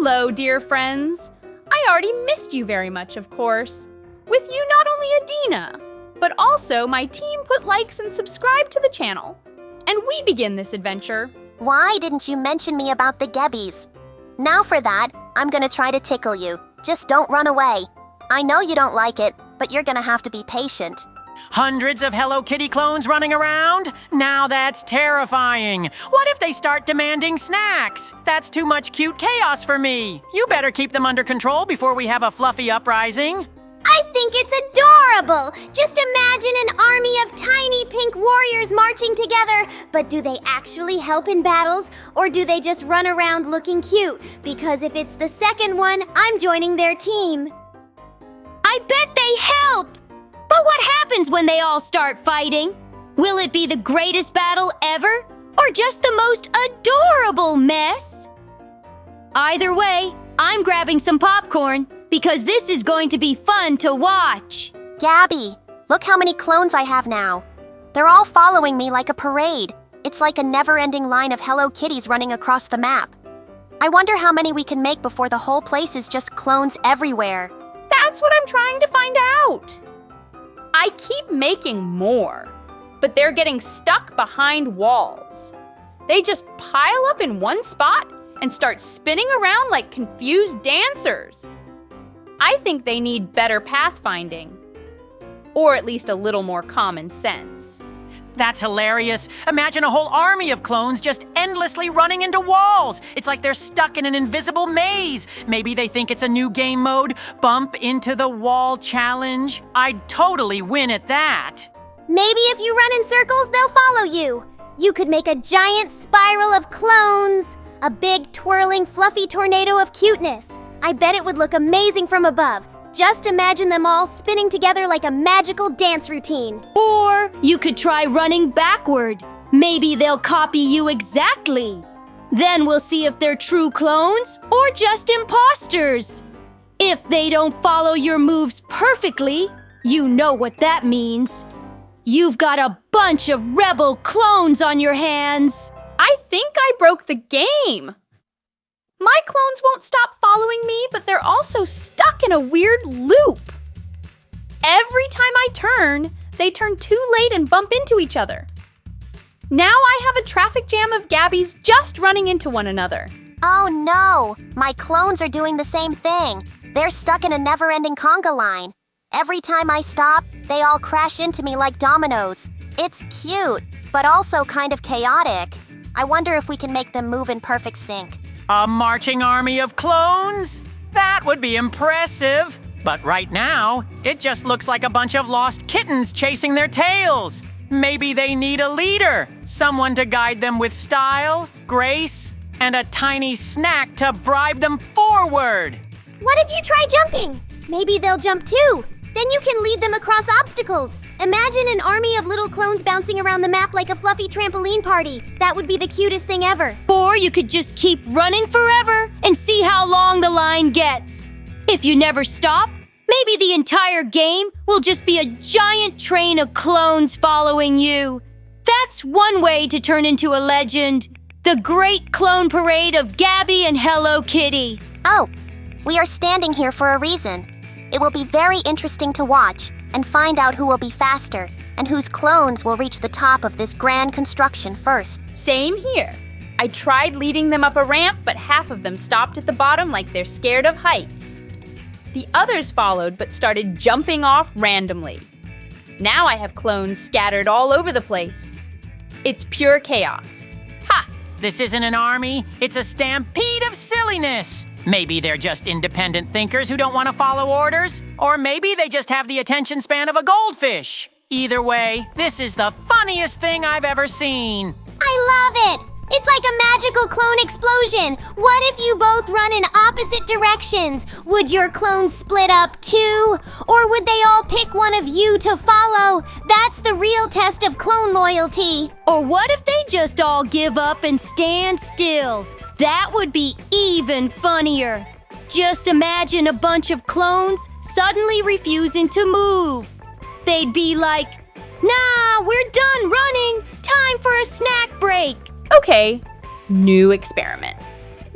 Hello, dear friends. I already missed you very much, of course. With you, not only Adina, but also my team put likes and subscribe to the channel. And we begin this adventure. Why didn't you mention me about the Gebbies? Now for that, I'm gonna try to tickle you. Just don't run away. I know you don't like it, but you're gonna have to be patient. Hundreds of Hello Kitty clones running around? Now that's terrifying. What if they start demanding snacks? That's too much cute chaos for me. You better keep them under control before we have a fluffy uprising. I think it's adorable! Just imagine an army of tiny pink warriors marching together. But do they actually help in battles, or do they just run around looking cute? Because if it's the second one, I'm joining their team. I bet they help! But what happens when they all start fighting? Will it be the greatest battle ever, or just the most adorable mess? Either way, I'm grabbing some popcorn, because this is going to be fun to watch. Gabby, look how many clones I have now. They're all following me like a parade. It's like a never-ending line of Hello Kitties running across the map. I wonder how many we can make before the whole place is just clones everywhere. That's what I'm trying to find out. I keep making more, but they're getting stuck behind walls. They just pile up in one spot and start spinning around like confused dancers. I think they need better pathfinding, or at least a little more common sense. That's hilarious. Imagine a whole army of clones just endlessly running into walls. It's like they're stuck in an invisible maze. Maybe they think it's a new game mode, bump into the wall challenge. I'd totally win at that. Maybe if you run in circles, they'll follow you. You could make a giant spiral of clones. A big, twirling, fluffy tornado of cuteness. I bet it would look amazing from above. Just imagine them all spinning together like a magical dance routine. Or you could try running backward. Maybe they'll copy you exactly. Then we'll see if they're true clones or just imposters. If they don't follow your moves perfectly, you know what that means. You've got a bunch of rebel clones on your hands. I think I broke the game. My clones won't stop following me, but they're also stuck in a weird loop. Every time I turn, they turn too late and bump into each other. Now I have a traffic jam of Gabbies just running into one another. Oh no! My clones are doing the same thing. They're stuck in a never-ending conga line. Every time I stop, they all crash into me like dominoes. It's cute, but also kind of chaotic. I wonder if we can make them move in perfect sync. A marching army of clones? That would be impressive. But right now, it just looks like a bunch of lost kittens chasing their tails. Maybe they need a leader, someone to guide them with style, grace, and a tiny snack to bribe them forward. What if you try jumping? Maybe they'll jump too. Then you can lead them across obstacles. Imagine an army of little clones bouncing around the map like a fluffy trampoline party. That would be the cutest thing ever. Or you could just keep running forever and see how long the line gets. If you never stop, maybe the entire game will just be a giant train of clones following you. That's one way to turn into a legend. The Great Clone Parade of Gabby and Hello Kitty. Oh, we are standing here for a reason. It will be very interesting to watch and find out who will be faster and whose clones will reach the top of this grand construction first. Same here. I tried leading them up a ramp, but half of them stopped at the bottom like they're scared of heights. The others followed, but started jumping off randomly. Now I have clones scattered all over the place. It's pure chaos. Ha! This isn't an army, it's a stampede of silliness. Maybe they're just independent thinkers who don't want to follow orders, or maybe they just have the attention span of a goldfish. Either way, this is the funniest thing I've ever seen. I love it! It's like a magical clone explosion. What if you both run in opposite directions? Would your clones split up too? Or would they all pick one of you to follow? That's the real test of clone loyalty. Or what if they just all give up and stand still? That would be even funnier. Just imagine a bunch of clones suddenly refusing to move. They'd be like, "Nah, we're done running. Time for a snack break." Okay, new experiment.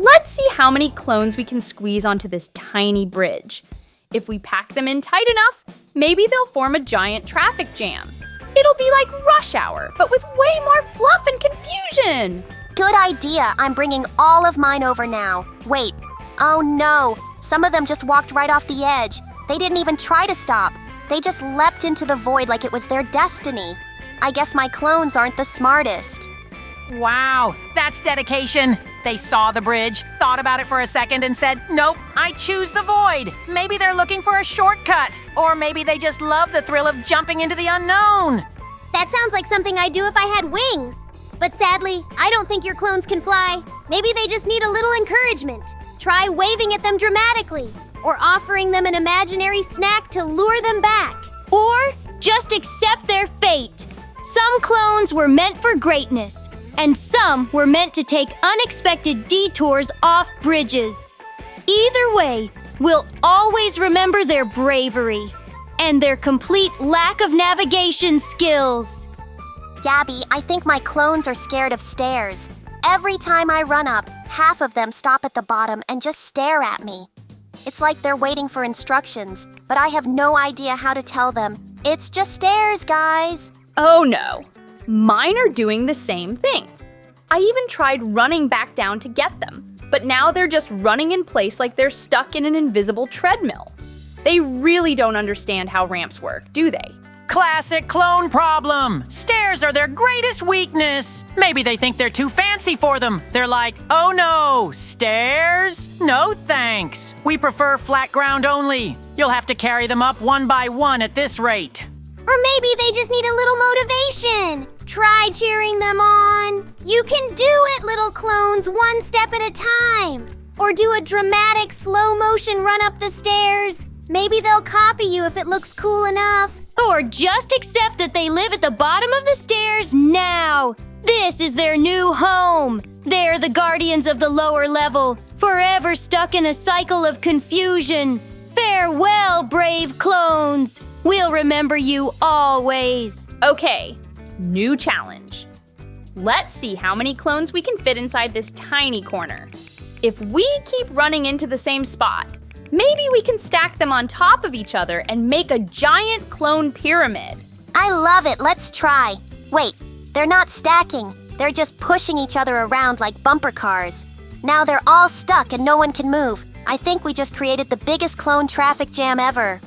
Let's see how many clones we can squeeze onto this tiny bridge. If we pack them in tight enough, maybe they'll form a giant traffic jam. It'll be like rush hour, but with way more fluff and confusion. Good idea. I'm bringing all of mine over now. Wait. Oh no. Some of them just walked right off the edge. They didn't even try to stop. They just leapt into the void like it was their destiny. I guess my clones aren't the smartest. Wow, that's dedication. They saw the bridge, thought about it for a second, and said, nope, I choose the void. Maybe they're looking for a shortcut. Or maybe they just love the thrill of jumping into the unknown. That sounds like something I'd do if I had wings. But sadly, I don't think your clones can fly. Maybe they just need a little encouragement. Try waving at them dramatically, or offering them an imaginary snack to lure them back. Or just accept their fate. Some clones were meant for greatness, and some were meant to take unexpected detours off bridges. Either way, we'll always remember their bravery and their complete lack of navigation skills. Gabby, I think my clones are scared of stairs. Every time I run up, half of them stop at the bottom and just stare at me. It's like they're waiting for instructions, but I have no idea how to tell them. It's just stairs, guys. Oh no, mine are doing the same thing. I even tried running back down to get them, but now they're just running in place like they're stuck in an invisible treadmill. They really don't understand how ramps work, do they? Classic clone problem. Stairs are their greatest weakness. Maybe they think they're too fancy for them. They're like, oh no, stairs? No thanks. We prefer flat ground only. You'll have to carry them up one by one at this rate. Or maybe they just need a little motivation. Try cheering them on. You can do it, little clones, one step at a time. Or do a dramatic slow motion run up the stairs. Maybe they'll copy you if it looks cool enough. Or just accept that they live at the bottom of the stairs now. This is their new home. They're the guardians of the lower level, forever stuck in a cycle of confusion. Farewell, brave clones. We'll remember you always. Okay, new challenge. Let's see how many clones we can fit inside this tiny corner. If we keep running into the same spot, maybe we can stack them on top of each other and make a giant clone pyramid. I love it. Let's try. Wait, they're not stacking. They're just pushing each other around like bumper cars. Now they're all stuck and no one can move. I think we just created the biggest clone traffic jam ever.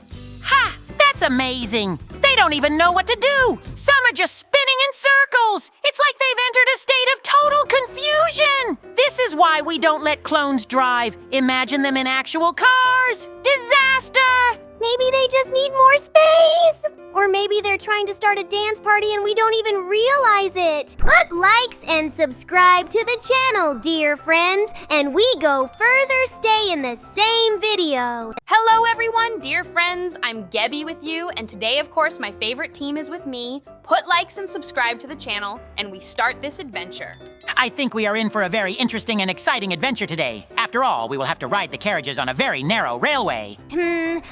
Ha! That's amazing. They don't even know what to do. Some are just spinning in circles. It's like they've entered a state of total confusion. This is why we don't let clones drive. Imagine them in actual cars. Disaster! Maybe they just need more space. Or maybe they're trying to start a dance party and we don't even realize it. Put likes and subscribe to the channel, dear friends, and we go further stay in the same video. Hello everyone, dear friends, I'm Gabby with you, and today of course my favorite team is with me. Put likes and subscribe to the channel, and we start this adventure. I think we are in for a very interesting and exciting adventure today. After all, we will have to ride the carriages on a very narrow railway.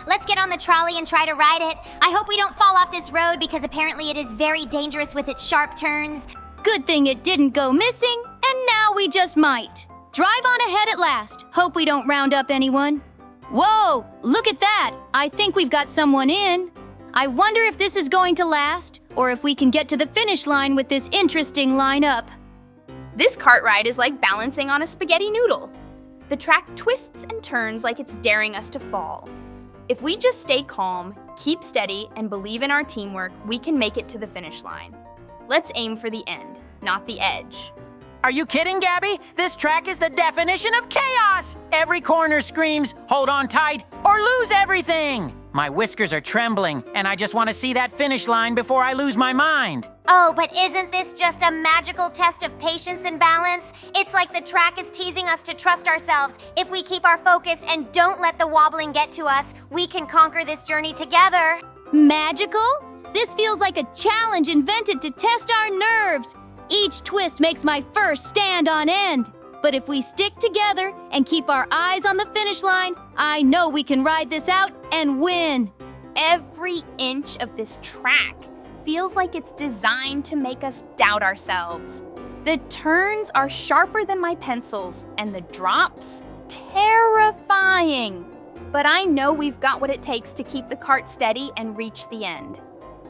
Let's get on the trolley and try to ride it. I hope we don't fall off this road because apparently it is very dangerous with its sharp turns. Good thing it didn't go missing, and now we just might. Drive on ahead at last. Hope we don't round up anyone. Whoa, look at that. I think we've got someone in. I wonder if this is going to last, or if we can get to the finish line with this interesting lineup. This cart ride is like balancing on a spaghetti noodle. The track twists and turns like it's daring us to fall. If we just stay calm, keep steady, and believe in our teamwork, we can make it to the finish line. Let's aim for the end, not the edge. Are you kidding, Gabby? This track is the definition of chaos. Every corner screams, hold on tight, or lose everything. My whiskers are trembling, and I just want to see that finish line before I lose my mind. Oh, but isn't this just a magical test of patience and balance? It's like the track is teasing us to trust ourselves. If we keep our focus and don't let the wobbling get to us, we can conquer this journey together. Magical? This feels like a challenge invented to test our nerves. Each twist makes my first stand on end. But if we stick together and keep our eyes on the finish line, I know we can ride this out and win. Every inch of this track feels like it's designed to make us doubt ourselves. The turns are sharper than my pencils, and the drops, terrifying. But I know we've got what it takes to keep the cart steady and reach the end.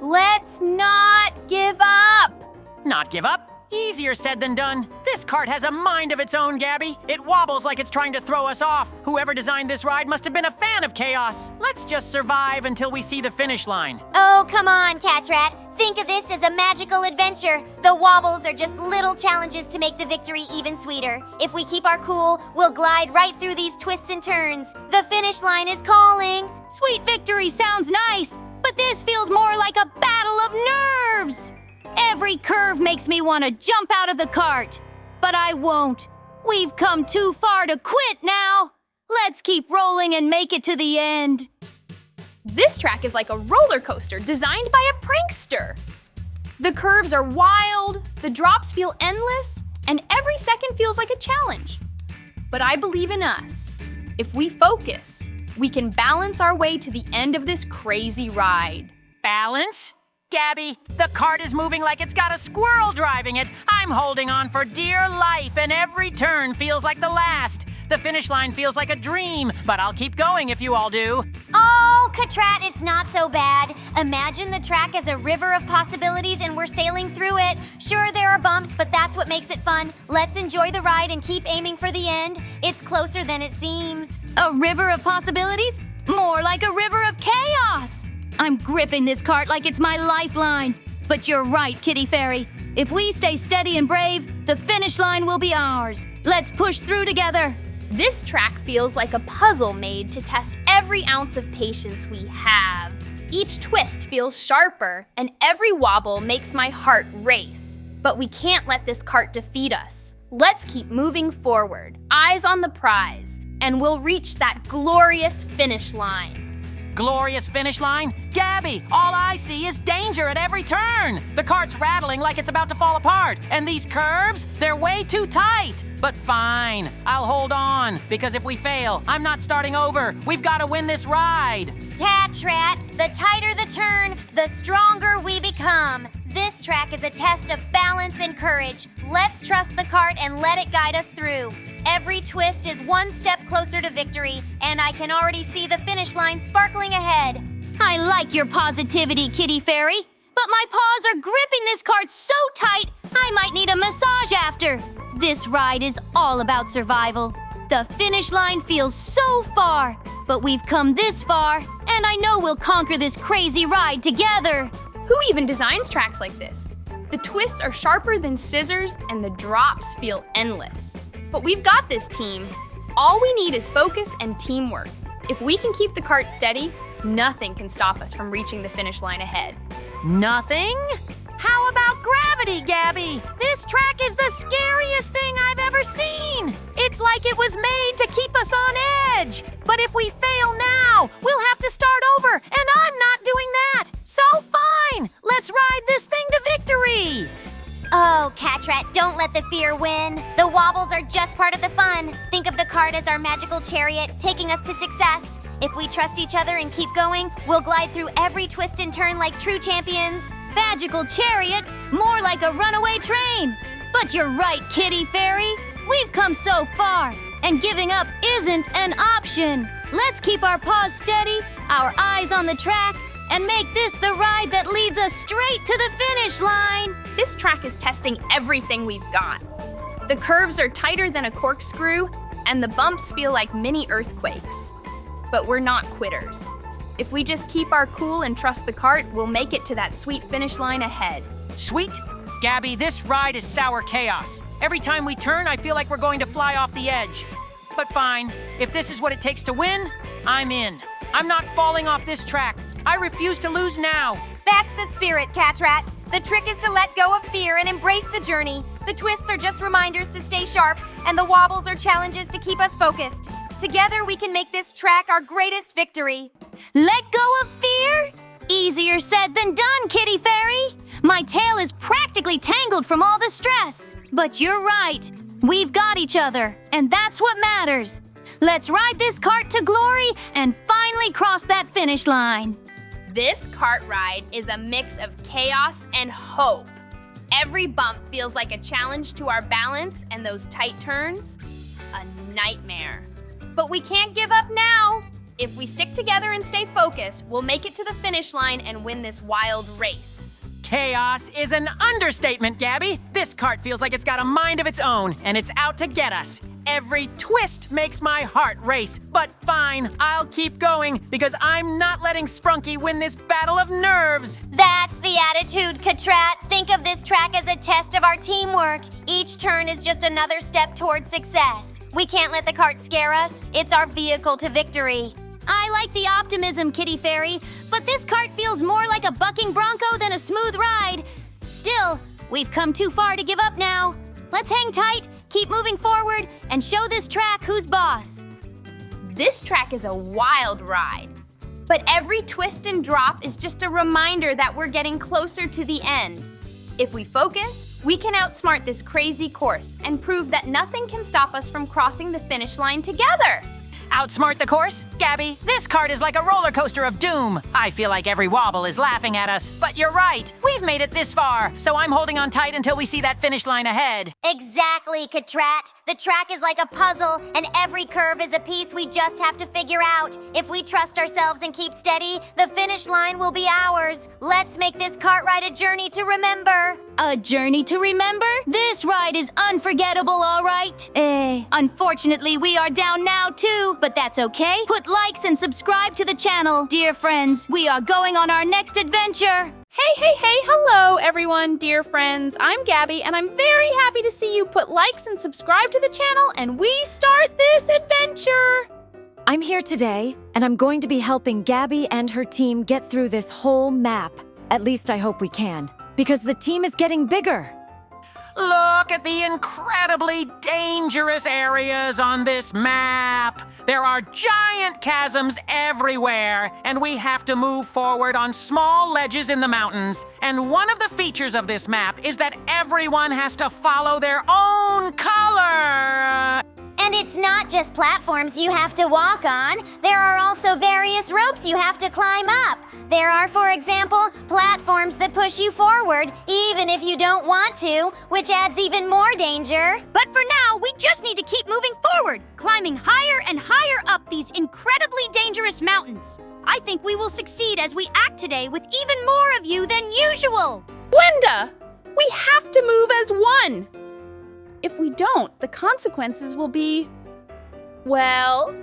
Let's not give up! Not give up? Easier said than done. This cart has a mind of its own, Gabby. It wobbles like it's trying to throw us off. Whoever designed this ride must have been a fan of chaos. Let's just survive until we see the finish line. Oh, come on, Catrat. Think of this as a magical adventure. The wobbles are just little challenges to make the victory even sweeter. If we keep our cool, we'll glide right through these twists and turns. The finish line is calling. Sweet victory sounds nice, but this feels more like a battle of nerves. Every curve makes me want to jump out of the cart, but I won't. We've come too far to quit now. Let's keep rolling and make it to the end. This track is like a roller coaster designed by a prankster. The curves are wild, the drops feel endless, and every second feels like a challenge. But I believe in us. If we focus, we can balance our way to the end of this crazy ride. Balance? Gabby, the cart is moving like it's got a squirrel driving it. I'm holding on for dear life, and every turn feels like the last. The finish line feels like a dream, but I'll keep going if you all do. Oh, Catrat, it's not so bad. Imagine the track as a river of possibilities and we're sailing through it. Sure, there are bumps, but that's what makes it fun. Let's enjoy the ride and keep aiming for the end. It's closer than it seems. A river of possibilities? More like a river of chaos. I'm gripping this cart like it's my lifeline. But you're right, Kitty Fairy. If we stay steady and brave, the finish line will be ours. Let's push through together. This track feels like a puzzle made to test every ounce of patience we have. Each twist feels sharper, and every wobble makes my heart race. But we can't let this cart defeat us. Let's keep moving forward, eyes on the prize, and we'll reach that glorious finish line. Glorious finish line? Gabby, all I see is danger at every turn. The cart's rattling like it's about to fall apart, and these curves, they're way too tight. But fine, I'll hold on, because if we fail, I'm not starting over. We've got to win this ride. Catrat, the tighter the turn, the stronger we become. This track is a test of balance and courage. Let's trust the cart and let it guide us through. Every twist is one step closer to victory, and I can already see the finish line sparkling ahead. I like your positivity, Kitty Fairy, but my paws are gripping this cart so tight, I might need a massage after. This ride is all about survival. The finish line feels so far, but we've come this far, and I know we'll conquer this crazy ride together. Who even designs tracks like this? The twists are sharper than scissors, and the drops feel endless. But we've got this, team. All we need is focus and teamwork. If we can keep the cart steady, nothing can stop us from reaching the finish line ahead. Nothing? How about gravity, Gabby? This track is the scariest thing I've ever seen. It's like it was made to keep us on edge. But if we fail now, we'll have to start over, and I'm not doing that. So fine, let's ride this thing to victory. Oh, Catrat, don't let the fear win. The wobbles are just part of the fun. Think of the cart as our magical chariot, taking us to success. If we trust each other and keep going, we'll glide through every twist and turn like true champions. Magical chariot, more like a runaway train. But you're right, Kitty Fairy. We've come so far, and giving up isn't an option. Let's keep our paws steady, our eyes on the track, and make this the ride that leads us straight to the finish line. This track is testing everything we've got. The curves are tighter than a corkscrew, and the bumps feel like mini earthquakes. But we're not quitters. If we just keep our cool and trust the cart, we'll make it to that sweet finish line ahead. Sweet? Gabby, this ride is sour chaos. Every time we turn, I feel like we're going to fly off the edge. But fine, if this is what it takes to win, I'm in. I'm not falling off this track. I refuse to lose now. That's the spirit, Catrat. The trick is to let go of fear and embrace the journey. The twists are just reminders to stay sharp, and the wobbles are challenges to keep us focused. Together, we can make this track our greatest victory. Let go of fear? Easier said than done, Kitty Fairy. My tail is practically tangled from all the stress. But you're right. We've got each other, and that's what matters. Let's ride this cart to glory and finally cross that finish line. This cart ride is a mix of chaos and hope. Every bump feels like a challenge to our balance, and those tight turns, a nightmare. But we can't give up now. If we stick together and stay focused, we'll make it to the finish line and win this wild race. Chaos is an understatement, Gabby. This cart feels like it's got a mind of its own, and it's out to get us. Every twist makes my heart race, but fine, I'll keep going because I'm not letting Sprunky win this battle of nerves. That's the attitude, Catrat. Think of this track as a test of our teamwork. Each turn is just another step towards success. We can't let the cart scare us. It's our vehicle to victory. I like the optimism, Kitty Fairy, but this cart feels more like a bucking bronco than a smooth ride. Still, we've come too far to give up now. Let's hang tight, keep moving forward, and show this track who's boss. This track is a wild ride, but every twist and drop is just a reminder that we're getting closer to the end. If we focus, we can outsmart this crazy course and prove that nothing can stop us from crossing the finish line together. Outsmart the course? Gabby, this cart is like a roller coaster of doom. I feel like every wobble is laughing at us. But you're right, we've made it this far, so I'm holding on tight until we see that finish line ahead. Exactly, Catrat. The track is like a puzzle, and every curve is a piece we just have to figure out. If we trust ourselves and keep steady, the finish line will be ours. Let's make this cart ride a journey to remember. A journey to remember? This ride is unforgettable, all right. Unfortunately, we are down now too, but that's okay. Put likes and subscribe to the channel, dear friends. We are going on our next adventure. Hey, hello everyone, dear friends. I'm Gabby, and I'm very happy to see you put likes and subscribe to the channel, and we start this adventure. I'm here today, and I'm going to be helping Gabby and her team get through this whole map. At least I hope we can, because the team is getting bigger. Look at the incredibly dangerous areas on this map. There are giant chasms everywhere, and we have to move forward on small ledges in the mountains. And one of the features of this map is that everyone has to follow their own color. And it's not just platforms you have to walk on. There are also various ropes you have to climb up. There are, for example, platforms that push you forward, even if you don't want to, which adds even more danger. But for now, we just need to keep moving forward, climbing higher and higher up these incredibly dangerous mountains. I think we will succeed as we act today with even more of you than usual. Gwenda, we have to move as one. If we don't, the consequences will be, well,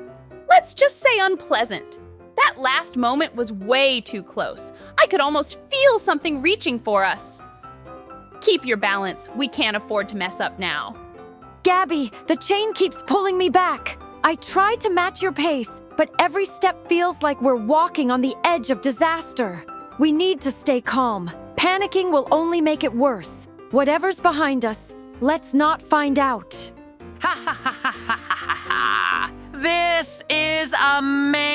let's just say unpleasant. That last moment was way too close. I could almost feel something reaching for us. Keep your balance. We can't afford to mess up now. Gabby, the chain keeps pulling me back. I try to match your pace, but every step feels like we're walking on the edge of disaster. We need to stay calm. Panicking will only make it worse. Whatever's behind us, let's not find out. Ha ha ha ha ha ha ha! This is amazing!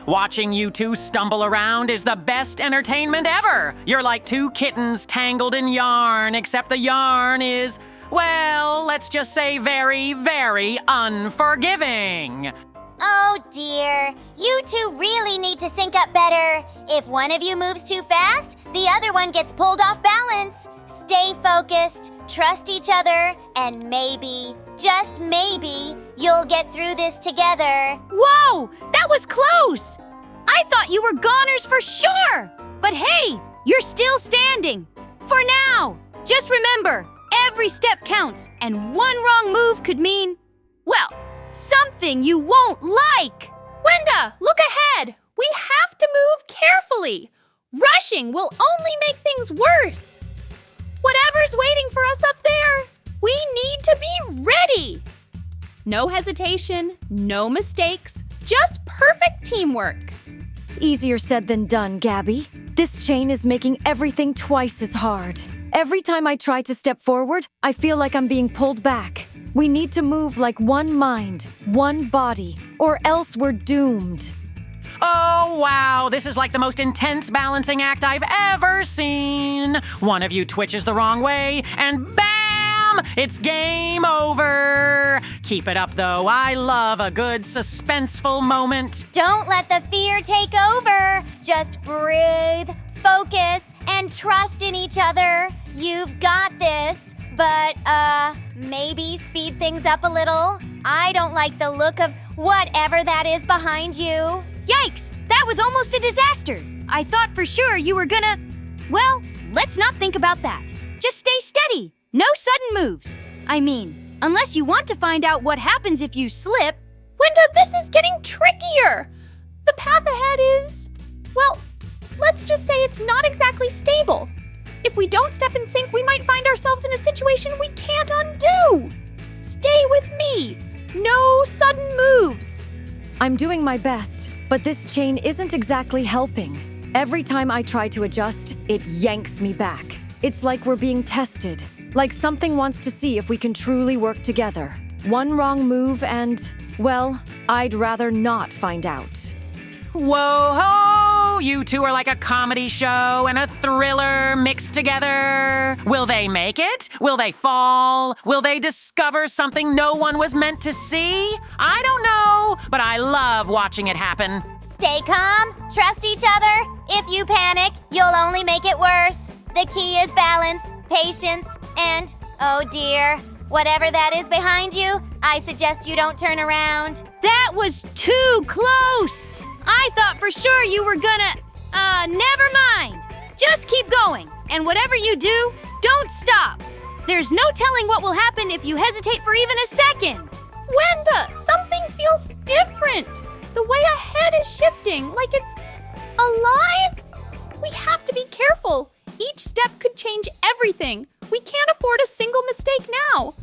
Watching you two stumble around is the best entertainment ever! You're like two kittens tangled in yarn, except the yarn is, well, let's just say very, very unforgiving. Oh dear, you two really need to sync up better. If one of you moves too fast, the other one gets pulled off balance. Stay focused, trust each other, and maybe, just maybe, you'll get through this together. Whoa, that was close! I thought you were goners for sure! But hey, you're still standing. For now, just remember, every step counts, and one wrong move could mean, well, something you won't like. Gwenda, look ahead. We have to move carefully. Rushing will only make things worse. Whatever's waiting for us up there, we need to be ready. No hesitation, no mistakes, just perfect teamwork. Easier said than done, Gabby. This chain is making everything twice as hard. Every time I try to step forward, I feel like I'm being pulled back. We need to move like one mind, one body, or else we're doomed. Oh, wow, this is like the most intense balancing act I've ever seen. One of you twitches the wrong way, and bam! It's game over. Keep it up, though. I love a good suspenseful moment. Don't let the fear take over. Just breathe, focus, and trust in each other. You've got this, but, maybe speed things up a little. I don't like the look of whatever that is behind you. Yikes! That was almost a disaster. I thought for sure you were gonna... Well, let's not think about that. Just stay steady. No sudden moves. I mean, unless you want to find out what happens if you slip. Wenda, this is getting trickier. The path ahead is... Well, let's just say it's not exactly stable. If we don't step in sync, we might find ourselves in a situation we can't undo. Stay with me. No sudden moves. I'm doing my best, but this chain isn't exactly helping. Every time I try to adjust, it yanks me back. It's like we're being tested, like something wants to see if we can truly work together. One wrong move and, well, I'd rather not find out. Whoa-ho! You two are like a comedy show and a thriller mixed together. Will they make it? Will they fall? Will they discover something no one was meant to see? I don't know, but I love watching it happen. Stay calm, trust each other. If you panic, you'll only make it worse. The key is balance, patience, and, oh dear, whatever that is behind you, I suggest you don't turn around. That was too close. I thought for sure you were gonna... never mind. Just keep going. And whatever you do, don't stop. There's no telling what will happen if you hesitate for even a second. Wenda, something feels different. The way ahead is shifting, like it's alive. We have to be careful. Each step could change everything. We can't afford a single mistake now.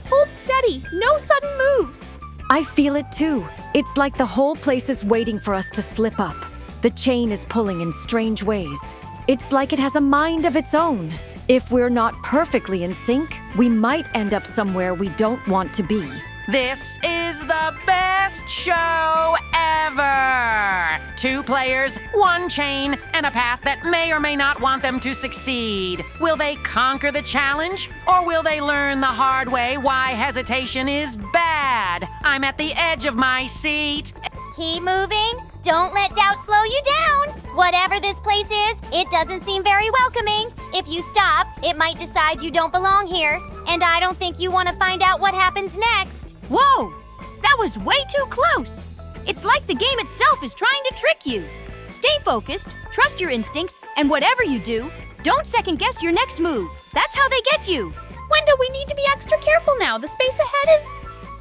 Hold steady, no sudden moves. I feel it too. It's like the whole place is waiting for us to slip up. The chain is pulling in strange ways. It's like it has a mind of its own. If we're not perfectly in sync, we might end up somewhere we don't want to be. This is the best show ever! 2 players, 1 chain, and a path that may or may not want them to succeed. Will they conquer the challenge, or will they learn the hard way why hesitation is bad? I'm at the edge of my seat. Keep moving. Don't let doubt slow you down. Whatever this place is, it doesn't seem very welcoming. If you stop, it might decide you don't belong here. And I don't think you want to find out what happens next. Whoa! That was way too close. It's like the game itself is trying to trick you. Stay focused, trust your instincts, and whatever you do, don't second guess your next move. That's how they get you. Wenda, we need to be extra careful now. The space ahead is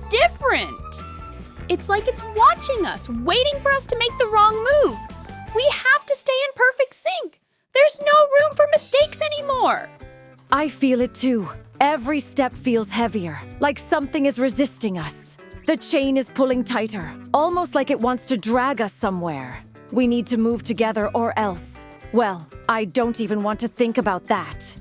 different. It's like it's watching us, waiting for us to make the wrong move. We have to stay in perfect sync. There's no room for mistakes anymore. I feel it too. Every step feels heavier, like something is resisting us. The chain is pulling tighter, almost like it wants to drag us somewhere. We need to move together or else. Well, I don't even want to think about that.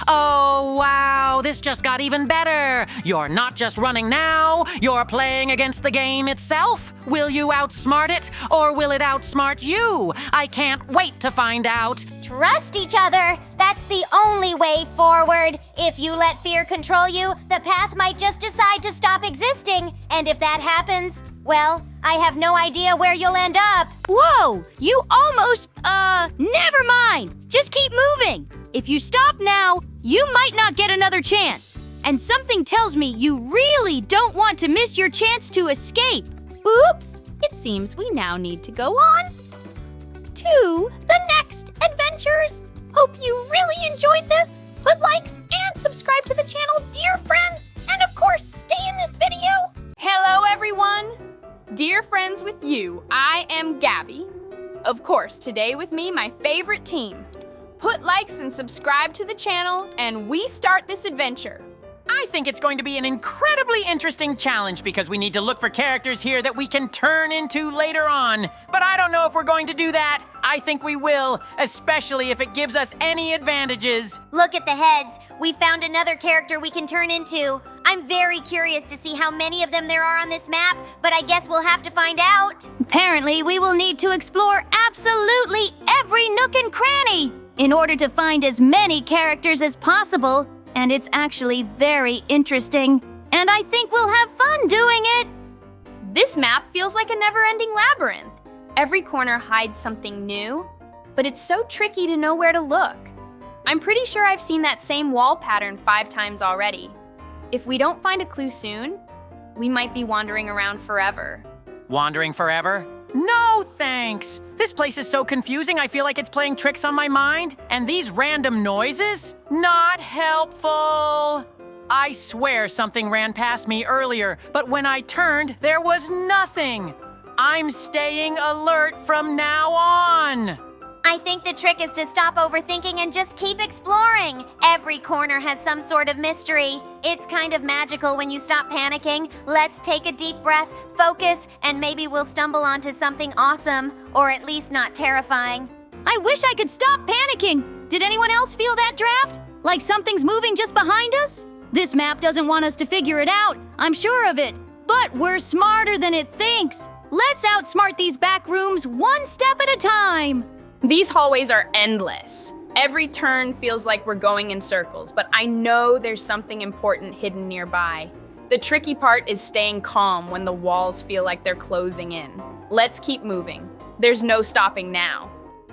Oh, wow, this just got even better. You're not just running now, you're playing against the game itself. Will you outsmart it, or will it outsmart you? I can't wait to find out. Trust each other. That's the only way forward. If you let fear control you, the path might just decide to stop existing. And if that happens, well, I have no idea where you'll end up. Whoa, you almost, never mind. Just keep moving. If you stop now, you might not get another chance. And something tells me you really don't want to miss your chance to escape. Oops, it seems we now need to go on to the next adventures. Hope you really enjoyed this. Put likes and subscribe to the channel, dear friends. And of course, stay in this video. Hello, everyone. Dear friends with you, I am Gabby. Of course, today with me, my favorite team. Put likes and subscribe to the channel, and we start this adventure. I think it's going to be an incredibly interesting challenge because we need to look for characters here that we can turn into later on. But I don't know if we're going to do that. I think we will, especially if it gives us any advantages. Look at the heads. We found another character we can turn into. I'm very curious to see how many of them there are on this map, but I guess we'll have to find out. Apparently, we will need to explore absolutely every nook and cranny in order to find as many characters as possible. And it's actually very interesting. And I think we'll have fun doing it. This map feels like a never-ending labyrinth. Every corner hides something new, but it's so tricky to know where to look. I'm pretty sure I've seen that same wall pattern 5 times already. If we don't find a clue soon, we might be wandering around forever. Wandering forever? No, thanks. This place is so confusing, I feel like it's playing tricks on my mind. And these random noises? Not helpful. I swear something ran past me earlier, but when I turned, there was nothing. I'm staying alert from now on. I think the trick is to stop overthinking and just keep exploring. Every corner has some sort of mystery. It's kind of magical when you stop panicking. Let's take a deep breath, focus, and maybe we'll stumble onto something awesome, or at least not terrifying. I wish I could stop panicking. Did anyone else feel that draft? Like something's moving just behind us? This map doesn't want us to figure it out, I'm sure of it. But we're smarter than it thinks. Let's outsmart these back rooms one step at a time. These hallways are endless. Every turn feels like we're going in circles, but I know there's something important hidden nearby. The tricky part is staying calm when the walls feel like they're closing in. Let's keep moving. There's no stopping now.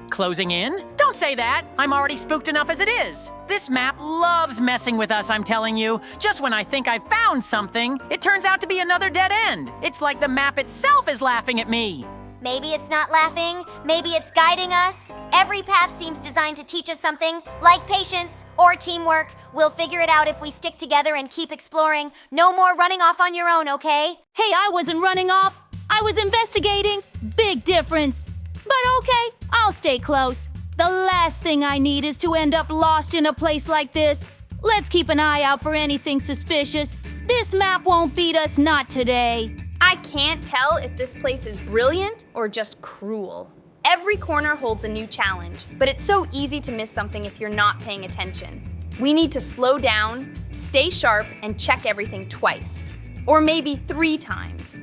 Closing in? Don't say that. I'm already spooked enough as it is. This map loves messing with us, I'm telling you. Just when I think I've found something, it turns out to be another dead end. It's like the map itself is laughing at me. Maybe it's not laughing, maybe it's guiding us. Every path seems designed to teach us something, like patience or teamwork. We'll figure it out if we stick together and keep exploring. No more running off on your own, okay? Hey, I wasn't running off. I was investigating. Big difference. But okay, I'll stay close. The last thing I need is to end up lost in a place like this. Let's keep an eye out for anything suspicious. This map won't beat us, not today. I can't tell if this place is brilliant or just cruel. Every corner holds a new challenge, but it's so easy to miss something if you're not paying attention. We need to slow down, stay sharp, and check everything twice. Or maybe 3 times.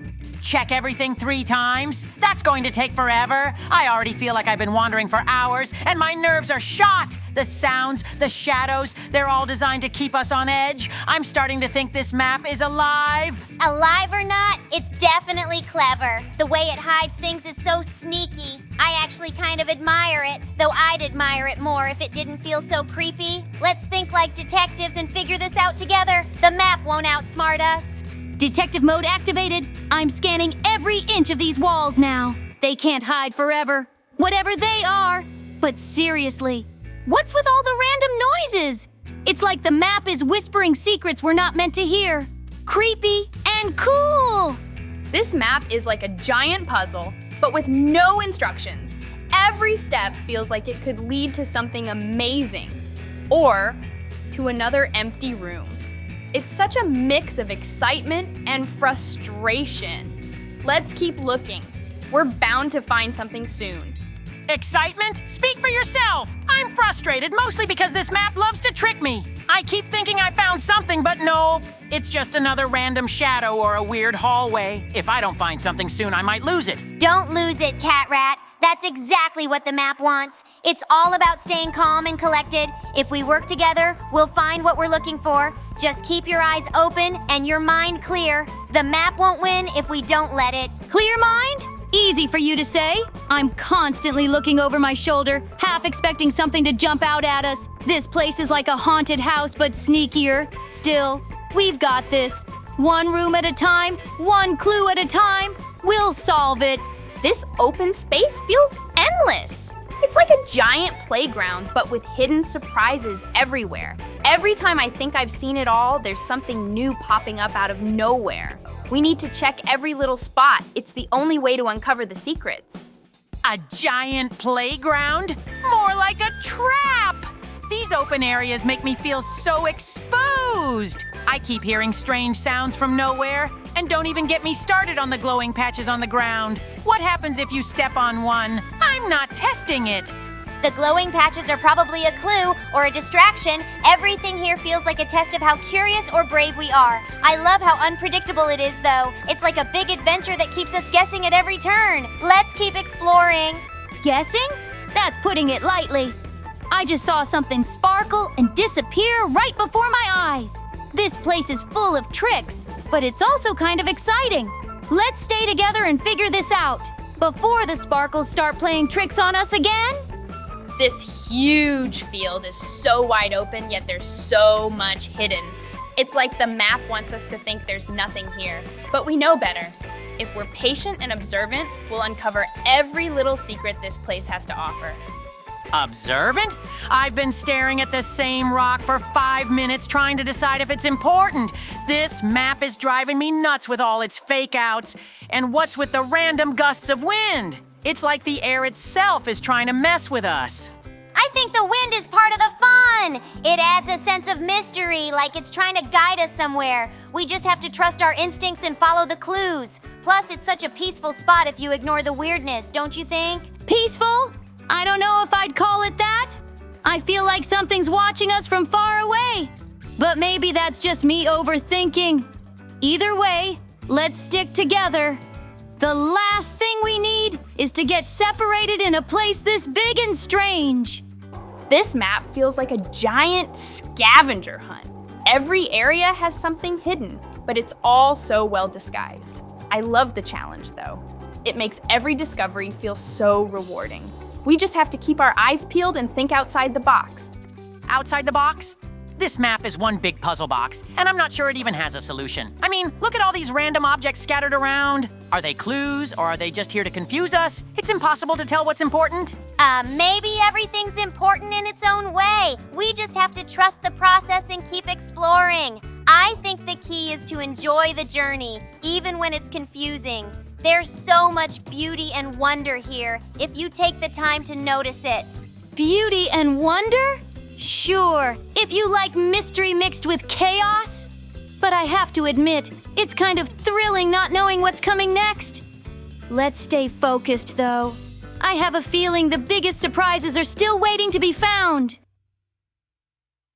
Check everything 3 times? That's going to take forever. I already feel like I've been wandering for hours, and my nerves are shot. The sounds, the shadows, they're all designed to keep us on edge. I'm starting to think this map is alive. Alive or not, it's definitely clever. The way it hides things is so sneaky. I actually kind of admire it, though I'd admire it more if it didn't feel so creepy. Let's think like detectives and figure this out together. The map won't outsmart us. Detective mode activated. I'm scanning every inch of these walls now. They can't hide forever, whatever they are. But seriously, what's with all the random noises? It's like the map is whispering secrets we're not meant to hear. Creepy and cool. This map is like a giant puzzle, but with no instructions. Every step feels like it could lead to something amazing, or to another empty room. It's such a mix of excitement and frustration. Let's keep looking. We're bound to find something soon. Excitement? Speak for yourself. I'm frustrated mostly because this map loves to trick me. I keep thinking I found something, but no. It's just another random shadow or a weird hallway. If I don't find something soon, I might lose it. Don't lose it, Catrat. That's exactly what the map wants. It's all about staying calm and collected. If we work together, we'll find what we're looking for. Just keep your eyes open and your mind clear. The map won't win if we don't let it. Clear mind? Easy for you to say. I'm constantly looking over my shoulder, half expecting something to jump out at us. This place is like a haunted house, but sneakier. Still, we've got this. One room at a time, one clue at a time. We'll solve it. This open space feels endless. It's like a giant playground, but with hidden surprises everywhere. Every time I think I've seen it all, there's something new popping up out of nowhere. We need to check every little spot. It's the only way to uncover the secrets. A giant playground? More like a trap! These open areas make me feel so exposed. I keep hearing strange sounds from nowhere, and don't even get me started on the glowing patches on the ground. What happens if you step on one? I'm not testing it. The glowing patches are probably a clue or a distraction. Everything here feels like a test of how curious or brave we are. I love how unpredictable it is, though. It's like a big adventure that keeps us guessing at every turn. Let's keep exploring. Guessing? That's putting it lightly. I just saw something sparkle and disappear right before my eyes. This place is full of tricks, but it's also kind of exciting. Let's stay together and figure this out before the sparkles start playing tricks on us again. This huge field is so wide open, yet there's so much hidden. It's like the map wants us to think there's nothing here, but we know better. If we're patient and observant, we'll uncover every little secret this place has to offer. Observant? I've been staring at the same rock for 5 minutes trying to decide if it's important. This map is driving me nuts with all its fake outs. And what's with the random gusts of wind? It's like the air itself is trying to mess with us. I think the wind is part of the fun. It adds a sense of mystery, like it's trying to guide us somewhere. We just have to trust our instincts and follow the clues. Plus, it's such a peaceful spot if you ignore the weirdness, don't you think? Peaceful? I don't know if I'd call it that. I feel like something's watching us from far away. But maybe that's just me overthinking. Either way, let's stick together. The last thing we need is to get separated in a place this big and strange. This map feels like a giant scavenger hunt. Every area has something hidden, but it's all so well disguised. I love the challenge, though. It makes every discovery feel so rewarding. We just have to keep our eyes peeled and think outside the box. Outside the box? This map is one big puzzle box, and I'm not sure it even has a solution. I mean, look at all these random objects scattered around. Are they clues, or are they just here to confuse us? It's impossible to tell what's important. Maybe everything's important in its own way. We just have to trust the process and keep exploring. I think the key is to enjoy the journey, even when it's confusing. There's so much beauty and wonder here, if you take the time to notice it. Beauty and wonder? Sure, if you like mystery mixed with chaos. But I have to admit, it's kind of thrilling not knowing what's coming next. Let's stay focused, though. I have a feeling the biggest surprises are still waiting to be found.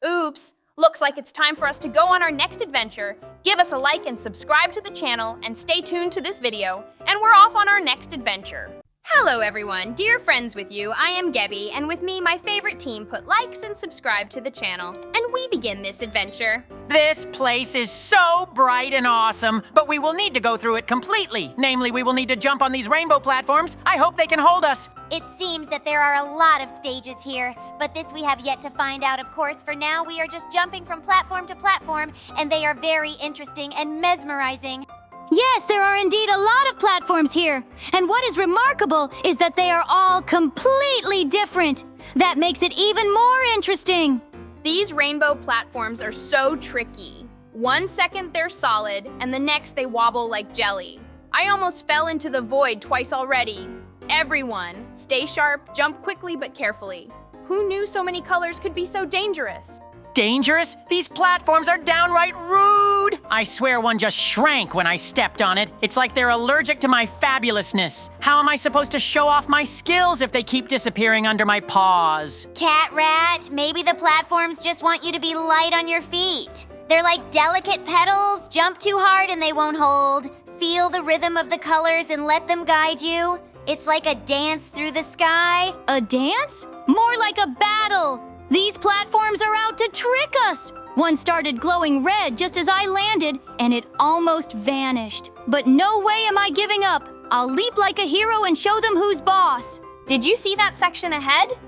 Oops, looks like it's time for us to go on our next adventure. Give us a like and subscribe to the channel and stay tuned to this video, and we're off on our next adventure. Hello everyone, dear friends with you, I am Gabby, and with me my favorite team put likes and subscribe to the channel, and we begin this adventure. This place is so bright and awesome, but we will need to go through it completely. Namely, we will need to jump on these rainbow platforms. I hope they can hold us. It seems that there are a lot of stages here, but this we have yet to find out, of course. For now, we are just jumping from platform to platform, and they are very interesting and mesmerizing. Yes, there are indeed a lot of platforms here. And what is remarkable is that they are all completely different. That makes it even more interesting. These rainbow platforms are so tricky. 1 second they're solid, and the next they wobble like jelly. I almost fell into the void twice already. Everyone, stay sharp, jump quickly but carefully. Who knew so many colors could be so dangerous? Dangerous? These platforms are downright rude! I swear one just shrank when I stepped on it. It's like they're allergic to my fabulousness. How am I supposed to show off my skills if they keep disappearing under my paws? Catrat, maybe the platforms just want you to be light on your feet. They're like delicate petals. Jump too hard and they won't hold. Feel the rhythm of the colors and let them guide you. It's like a dance through the sky. A dance? More like a battle. These platforms are out to trick us. One started glowing red just as I landed, and it almost vanished. But no way am I giving up. I'll leap like a hero and show them who's boss. Did you see that section ahead?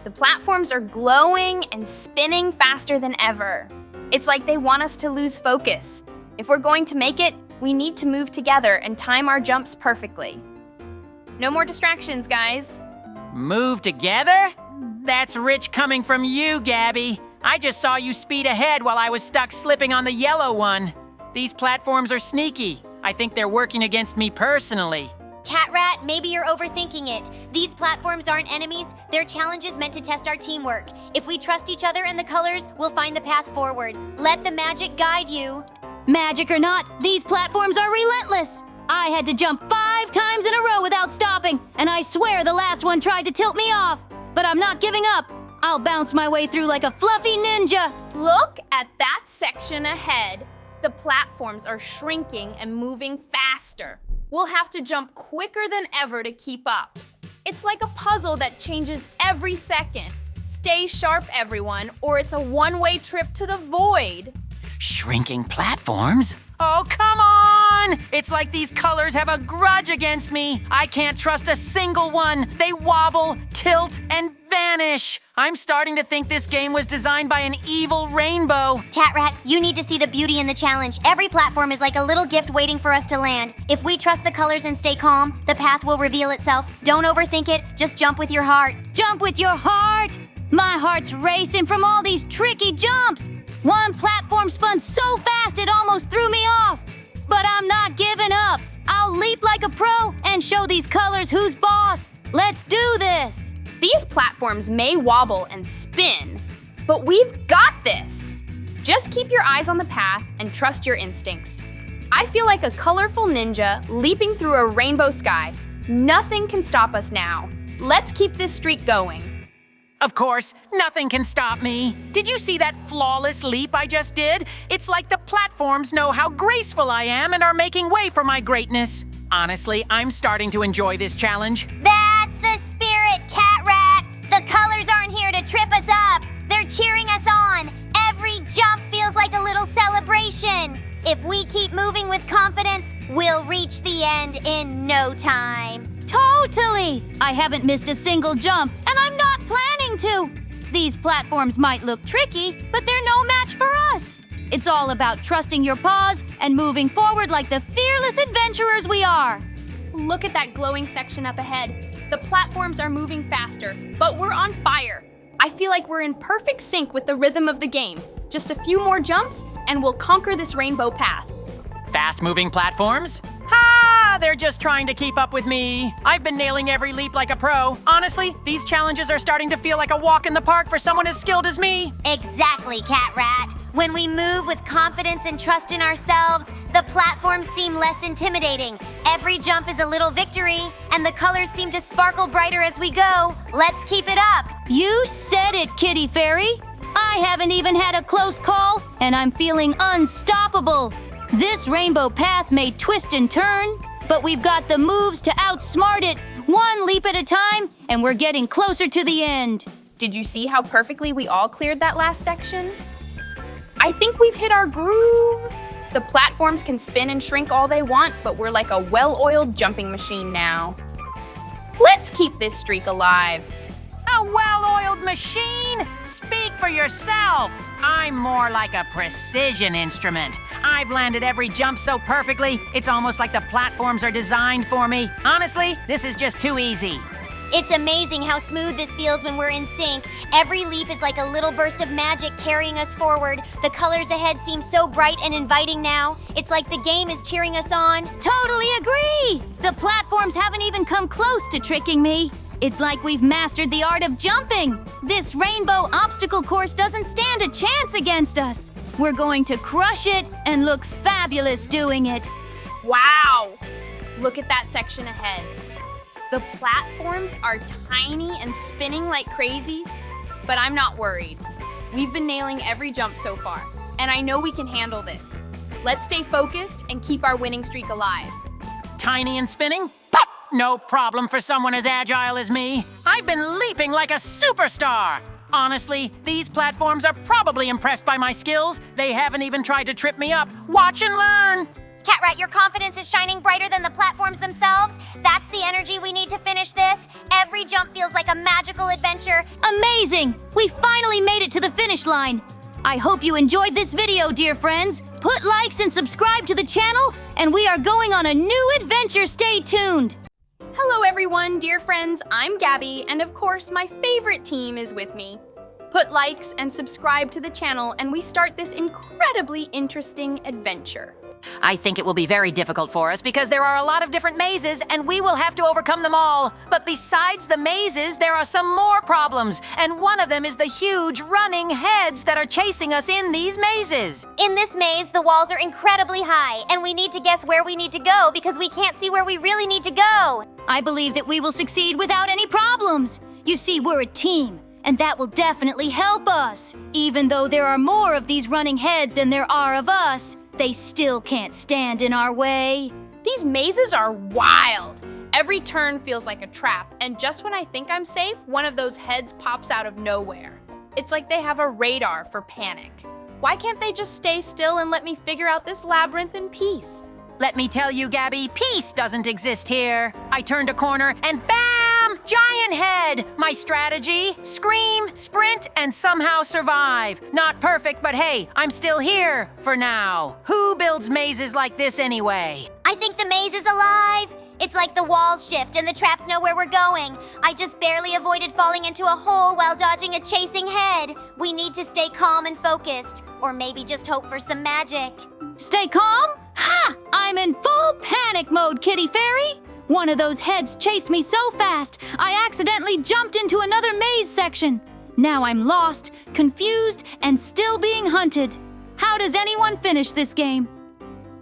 The platforms are glowing and spinning faster than ever. It's like they want us to lose focus. If we're going to make it, we need to move together and time our jumps perfectly. No more distractions, guys. Move together? That's rich coming from you, Gabby. I just saw you speed ahead while I was stuck slipping on the yellow one. These platforms are sneaky. I think they're working against me personally. Catrat, maybe you're overthinking it. These platforms aren't enemies. They're challenges meant to test our teamwork. If we trust each other and the colors, we'll find the path forward. Let the magic guide you. Magic or not, these platforms are relentless. I had to jump 5 times in a row without stopping, and I swear the last one tried to tilt me off. But I'm not giving up. I'll bounce my way through like a fluffy ninja. Look at that section ahead. The platforms are shrinking and moving faster. We'll have to jump quicker than ever to keep up. It's like a puzzle that changes every second. Stay sharp, everyone, or it's a one-way trip to the void. Shrinking platforms? Oh, come on! on! It's like these colors have a grudge against me. I can't trust a single one. They wobble, tilt, and vanish. I'm starting to think this game was designed by an evil rainbow. Catrat, you need to see the beauty in the challenge. Every platform is like a little gift waiting for us to land. If we trust the colors and stay calm, the path will reveal itself. Don't overthink it, just jump with your heart. Jump with your heart! My heart's racing from all these tricky jumps. One platform spun so fast it almost threw me off. But I'm not giving up. I'll leap like a pro and show these colors who's boss. Let's do this. These platforms may wobble and spin, but we've got this. Just keep your eyes on the path and trust your instincts. I feel like a colorful ninja leaping through a rainbow sky. Nothing can stop us now. Let's keep this streak going. Of course, nothing can stop me. Did you see that flawless leap I just did? It's like the platforms know how graceful I am and are making way for my greatness. Honestly, I'm starting to enjoy this challenge. That's the spirit, Catrat! The colors aren't here to trip us up. They're cheering us on. Every jump feels like a little celebration. If we keep moving with confidence, we'll reach the end in no time. Totally! I haven't missed a single jump, and I'm not planning to. These platforms might look tricky, but they're no match for us. It's all about trusting your paws and moving forward like the fearless adventurers we are. Look at that glowing section up ahead. The platforms are moving faster, but we're on fire. I feel like we're in perfect sync with the rhythm of the game. Just a few more jumps, and we'll conquer this rainbow path. Fast-moving platforms? Ha! They're just trying to keep up with me. I've been nailing every leap like a pro. Honestly, these challenges are starting to feel like a walk in the park for someone as skilled as me. Exactly, Catrat. When we move with confidence and trust in ourselves, the platforms seem less intimidating. Every jump is a little victory, and the colors seem to sparkle brighter as we go. Let's keep it up. You said it, Kitty Fairy. I haven't even had a close call, and I'm feeling unstoppable. This rainbow path may twist and turn, but we've got the moves to outsmart it, one leap at a time, and we're getting closer to the end. Did you see how perfectly we all cleared that last section? I think we've hit our groove. The platforms can spin and shrink all they want, but we're like a well-oiled jumping machine now. Let's keep this streak alive. A well-oiled machine? Speak for yourself. I'm more like a precision instrument. I've landed every jump so perfectly, it's almost like the platforms are designed for me. Honestly, this is just too easy. It's amazing how smooth this feels when we're in sync. Every leap is like a little burst of magic carrying us forward. The colors ahead seem so bright and inviting now. It's like the game is cheering us on. Totally agree! The platforms haven't even come close to tricking me. It's like we've mastered the art of jumping. This rainbow obstacle course doesn't stand a chance against us. We're going to crush it and look fabulous doing it. Wow! Look at that section ahead. The platforms are tiny and spinning like crazy, but I'm not worried. We've been nailing every jump so far, and I know we can handle this. Let's stay focused and keep our winning streak alive. Tiny and spinning? Pop! No problem for someone as agile as me. I've been leaping like a superstar. Honestly, these platforms are probably impressed by my skills. They haven't even tried to trip me up. Watch and learn. Catrat, your confidence is shining brighter than the platforms themselves. That's the energy we need to finish this. Every jump feels like a magical adventure. Amazing! We finally made it to the finish line. I hope you enjoyed this video, dear friends. Put likes and subscribe to the channel, and we are going on a new adventure. Stay tuned. Hello everyone, dear friends, I'm Gabby, and of course my favorite team is with me. Put likes and subscribe to the channel, and we start this incredibly interesting adventure. I think it will be very difficult for us because there are a lot of different mazes and we will have to overcome them all. But besides the mazes, there are some more problems, and one of them is the huge running heads that are chasing us in these mazes. In this maze, the walls are incredibly high, and we need to guess where we need to go because we can't see where we really need to go. I believe that we will succeed without any problems. You see, we're a team, and that will definitely help us. Even though there are more of these running heads than there are of us, they still can't stand in our way. These mazes are wild. Every turn feels like a trap, and just when I think I'm safe, one of those heads pops out of nowhere. It's like they have a radar for panic. Why can't they just stay still and let me figure out this labyrinth in peace? Let me tell you, Gabby, peace doesn't exist here. I turned a corner and bam! Giant head! My strategy? Scream, sprint, and somehow survive. Not perfect, but hey, I'm still here for now. Who builds mazes like this anyway? I think the maze is alive. It's like the walls shift and the traps know where we're going. I just barely avoided falling into a hole while dodging a chasing head. We need to stay calm and focused, or maybe just hope for some magic. Stay calm? Ha! I'm in full panic mode, Kitty Fairy! One of those heads chased me so fast, I accidentally jumped into another maze section. Now I'm lost, confused, and still being hunted. How does anyone finish this game?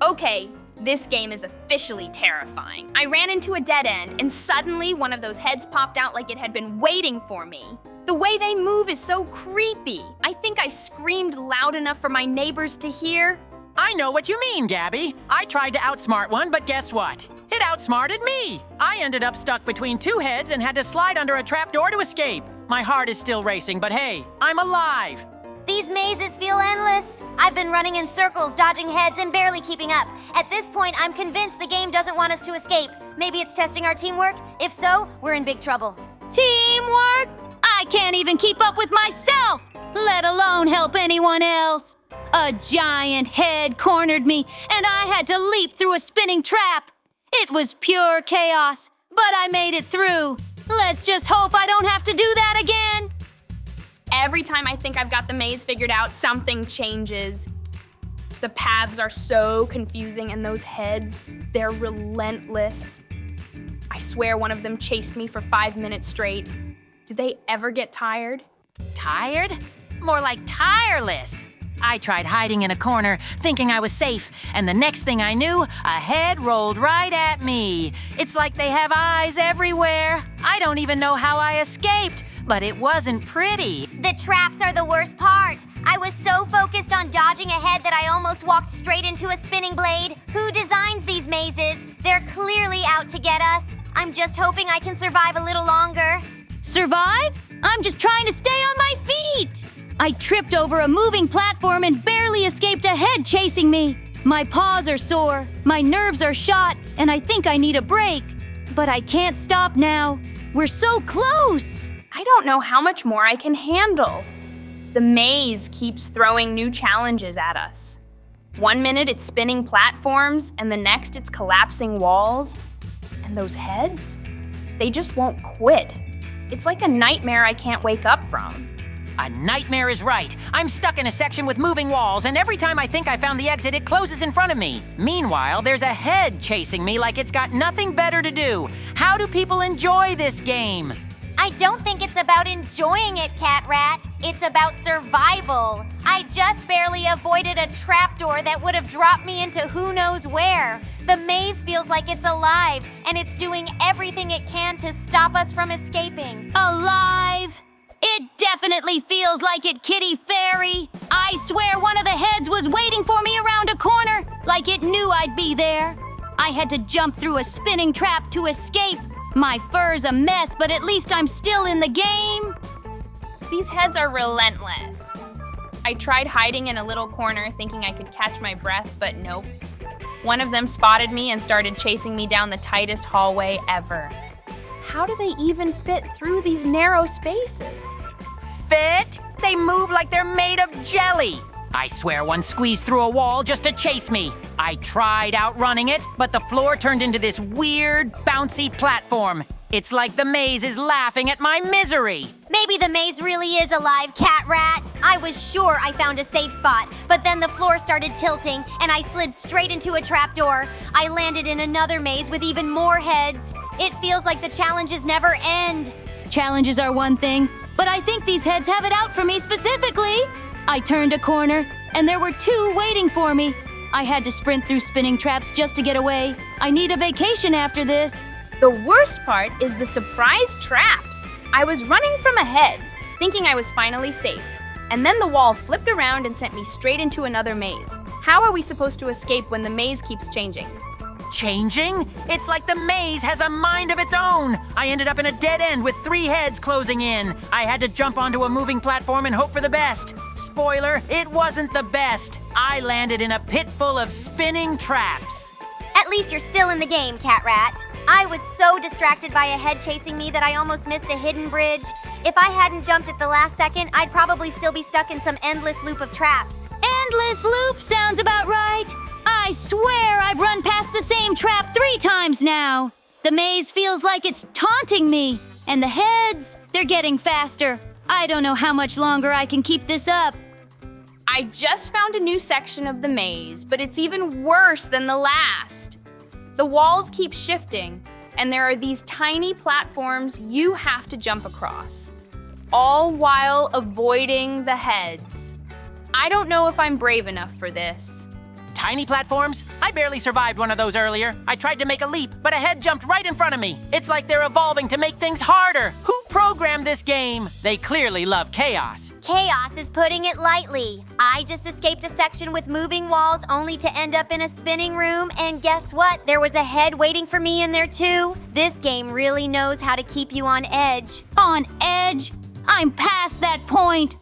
Okay, this game is officially terrifying. I ran into a dead end, and suddenly one of those heads popped out like it had been waiting for me. The way they move is so creepy. I think I screamed loud enough for my neighbors to hear. I know what you mean, Gabby. I tried to outsmart one, but guess what? It outsmarted me. I ended up stuck between two heads and had to slide under a trapdoor to escape. My heart is still racing, but hey, I'm alive. These mazes feel endless. I've been running in circles, dodging heads, and barely keeping up. At this point, I'm convinced the game doesn't want us to escape. Maybe it's testing our teamwork? If so, we're in big trouble. Teamwork? I can't even keep up with myself, let alone help anyone else. A giant head cornered me, and I had to leap through a spinning trap. It was pure chaos, but I made it through. Let's just hope I don't have to do that again. Every time I think I've got the maze figured out, something changes. The paths are so confusing, and those heads, they're relentless. I swear one of them chased me for 5 minutes straight. Do they ever get tired? Tired? More like tireless. I tried hiding in a corner, thinking I was safe, and the next thing I knew, a head rolled right at me. It's like they have eyes everywhere. I don't even know how I escaped, but it wasn't pretty. The traps are the worst part. I was so focused on dodging a head that I almost walked straight into a spinning blade. Who designs these mazes? They're clearly out to get us. I'm just hoping I can survive a little longer. Survive? I'm just trying to stay on my feet. I tripped over a moving platform and barely escaped a head chasing me. My paws are sore, my nerves are shot, and I think I need a break. But I can't stop now. We're so close. I don't know how much more I can handle. The maze keeps throwing new challenges at us. 1 minute it's spinning platforms, and the next it's collapsing walls. And those heads? They just won't quit. It's like a nightmare I can't wake up from. A nightmare is right. I'm stuck in a section with moving walls, and every time I think I found the exit, it closes in front of me. Meanwhile, there's a head chasing me like it's got nothing better to do. How do people enjoy this game? I don't think it's about enjoying it, Catrat. It's about survival. I just barely avoided a trapdoor that would have dropped me into who knows where. The maze feels like it's alive, and it's doing everything it can to stop us from escaping. Alive? It definitely feels like it, Kitty Fairy. I swear one of the heads was waiting for me around a corner, like it knew I'd be there. I had to jump through a spinning trap to escape. My fur's a mess, but at least I'm still in the game. These heads are relentless. I tried hiding in a little corner thinking I could catch my breath, but nope. One of them spotted me and started chasing me down the tightest hallway ever. How do they even fit through these narrow spaces? Fit? They move like they're made of jelly. I swear one squeezed through a wall just to chase me. I tried outrunning it, but the floor turned into this weird, bouncy platform. It's like the maze is laughing at my misery. Maybe the maze really is alive, Catrat. I was sure I found a safe spot, but then the floor started tilting and I slid straight into a trapdoor. I landed in another maze with even more heads. It feels like the challenges never end. Challenges are one thing, but I think these heads have it out for me specifically. I turned a corner, and there were two waiting for me. I had to sprint through spinning traps just to get away. I need a vacation after this. The worst part is the surprise traps. I was running from a head, thinking I was finally safe. And then the wall flipped around and sent me straight into another maze. How are we supposed to escape when the maze keeps changing? Changing? It's like the maze has a mind of its own. I ended up in a dead end with 3 heads closing in. I had to jump onto a moving platform and hope for the best. Spoiler, it wasn't the best. I landed in a pit full of spinning traps. At least you're still in the game, Catrat. I was so distracted by a head chasing me that I almost missed a hidden bridge. If I hadn't jumped at the last second, I'd probably still be stuck in some endless loop of traps. Endless loop sounds about right. I swear I've run past the same trap 3 times now. The maze feels like it's taunting me. And the heads, they're getting faster. I don't know how much longer I can keep this up. I just found a new section of the maze, but it's even worse than the last. The walls keep shifting, and there are these tiny platforms you have to jump across, all while avoiding the heads. I don't know if I'm brave enough for this. Tiny platforms? I barely survived one of those earlier. I tried to make a leap, but a head jumped right in front of me. It's like they're evolving to make things harder. Who programmed this game? They clearly love chaos. Chaos is putting it lightly. I just escaped a section with moving walls only to end up in a spinning room, and guess what? There was a head waiting for me in there too. This game really knows how to keep you on edge. On edge? I'm past that point.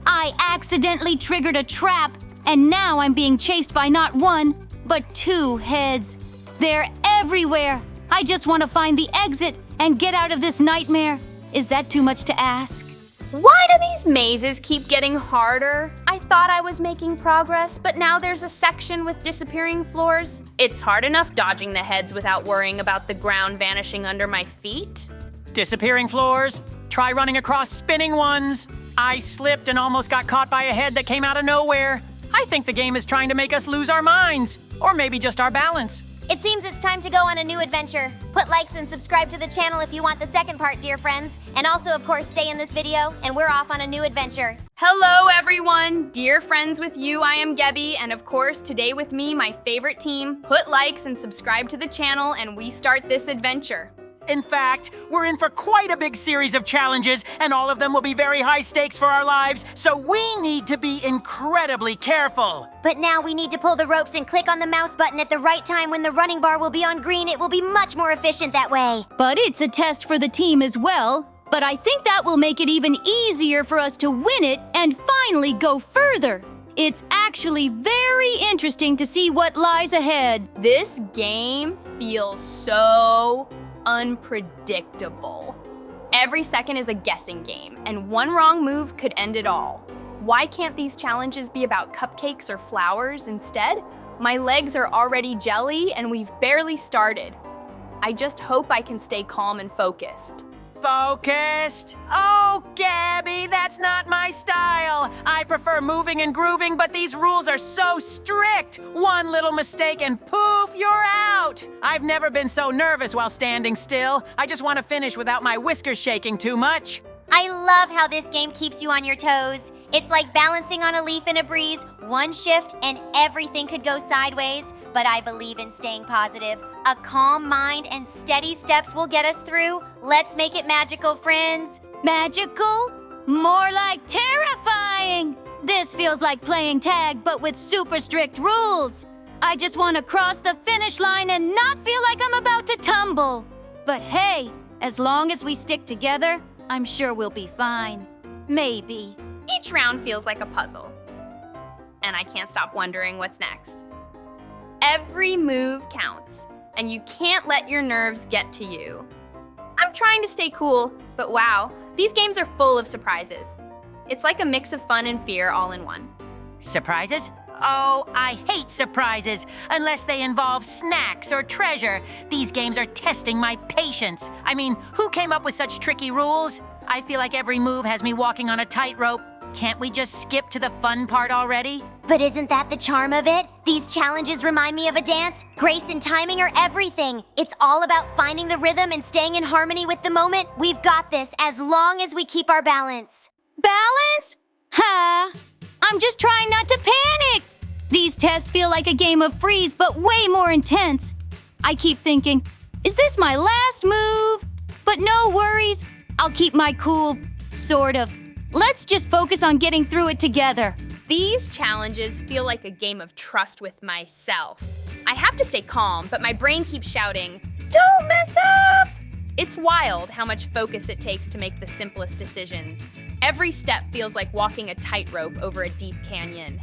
I accidentally triggered a trap, and now I'm being chased by not 1, but 2 heads. They're everywhere. I just want to find the exit and get out of this nightmare. Is that too much to ask? Why do these mazes keep getting harder? I thought I was making progress, but now there's a section with disappearing floors. It's hard enough dodging the heads without worrying about the ground vanishing under my feet. Disappearing floors? Try running across spinning ones. I slipped and almost got caught by a head that came out of nowhere. I think the game is trying to make us lose our minds, or maybe just our balance. It seems it's time to go on a new adventure. Put likes and subscribe to the channel if you want the second part, dear friends. And also, of course, stay in this video, and we're off on a new adventure. Hello, everyone. Dear friends with you, I am Gabby, and of course, today with me, my favorite team. Put likes and subscribe to the channel, and we start this adventure. In fact, we're in for quite a big series of challenges, and all of them will be very high stakes for our lives, so we need to be incredibly careful. But now we need to pull the ropes and click on the mouse button at the right time when the running bar will be on green. It will be much more efficient that way. But it's a test for the team as well. But I think that will make it even easier for us to win it and finally go further. It's actually very interesting to see what lies ahead. This game feels so unpredictable. Every second is a guessing game, and one wrong move could end it all. Why can't these challenges be about cupcakes or flowers instead? My legs are already jelly, and we've barely started. I just hope I can stay calm and focused. Focused? Oh, Gabby, that's not my style. I prefer moving and grooving, but these rules are so strict. One little mistake and poof, you're out. I've never been so nervous while standing still. I just want to finish without my whiskers shaking too much. I love how this game keeps you on your toes. It's like balancing on a leaf in a breeze. One shift and everything could go sideways, but I believe in staying positive. A calm mind and steady steps will get us through. Let's make it magical, friends. Magical? More like terrifying. This feels like playing tag, but with super strict rules. I just want to cross the finish line and not feel like I'm about to tumble. But hey, as long as we stick together, I'm sure we'll be fine. Maybe. Each round feels like a puzzle, and I can't stop wondering what's next. Every move counts, and you can't let your nerves get to you. I'm trying to stay cool, but wow, these games are full of surprises. It's like a mix of fun and fear all in one. Surprises? Oh, I hate surprises, unless they involve snacks or treasure. These games are testing my patience. I mean, who came up with such tricky rules? I feel like every move has me walking on a tightrope. Can't we just skip to the fun part already? But isn't that the charm of it? These challenges remind me of a dance. Grace and timing are everything. It's all about finding the rhythm and staying in harmony with the moment. We've got this as long as we keep our balance. Balance? Ha! I'm just trying not to panic. These tests feel like a game of freeze, but way more intense. I keep thinking, is this my last move? But no worries. I'll keep my cool, sort of. Let's just focus on getting through it together. These challenges feel like a game of trust with myself. I have to stay calm, but my brain keeps shouting, "Don't mess up!" It's wild how much focus it takes to make the simplest decisions. Every step feels like walking a tightrope over a deep canyon.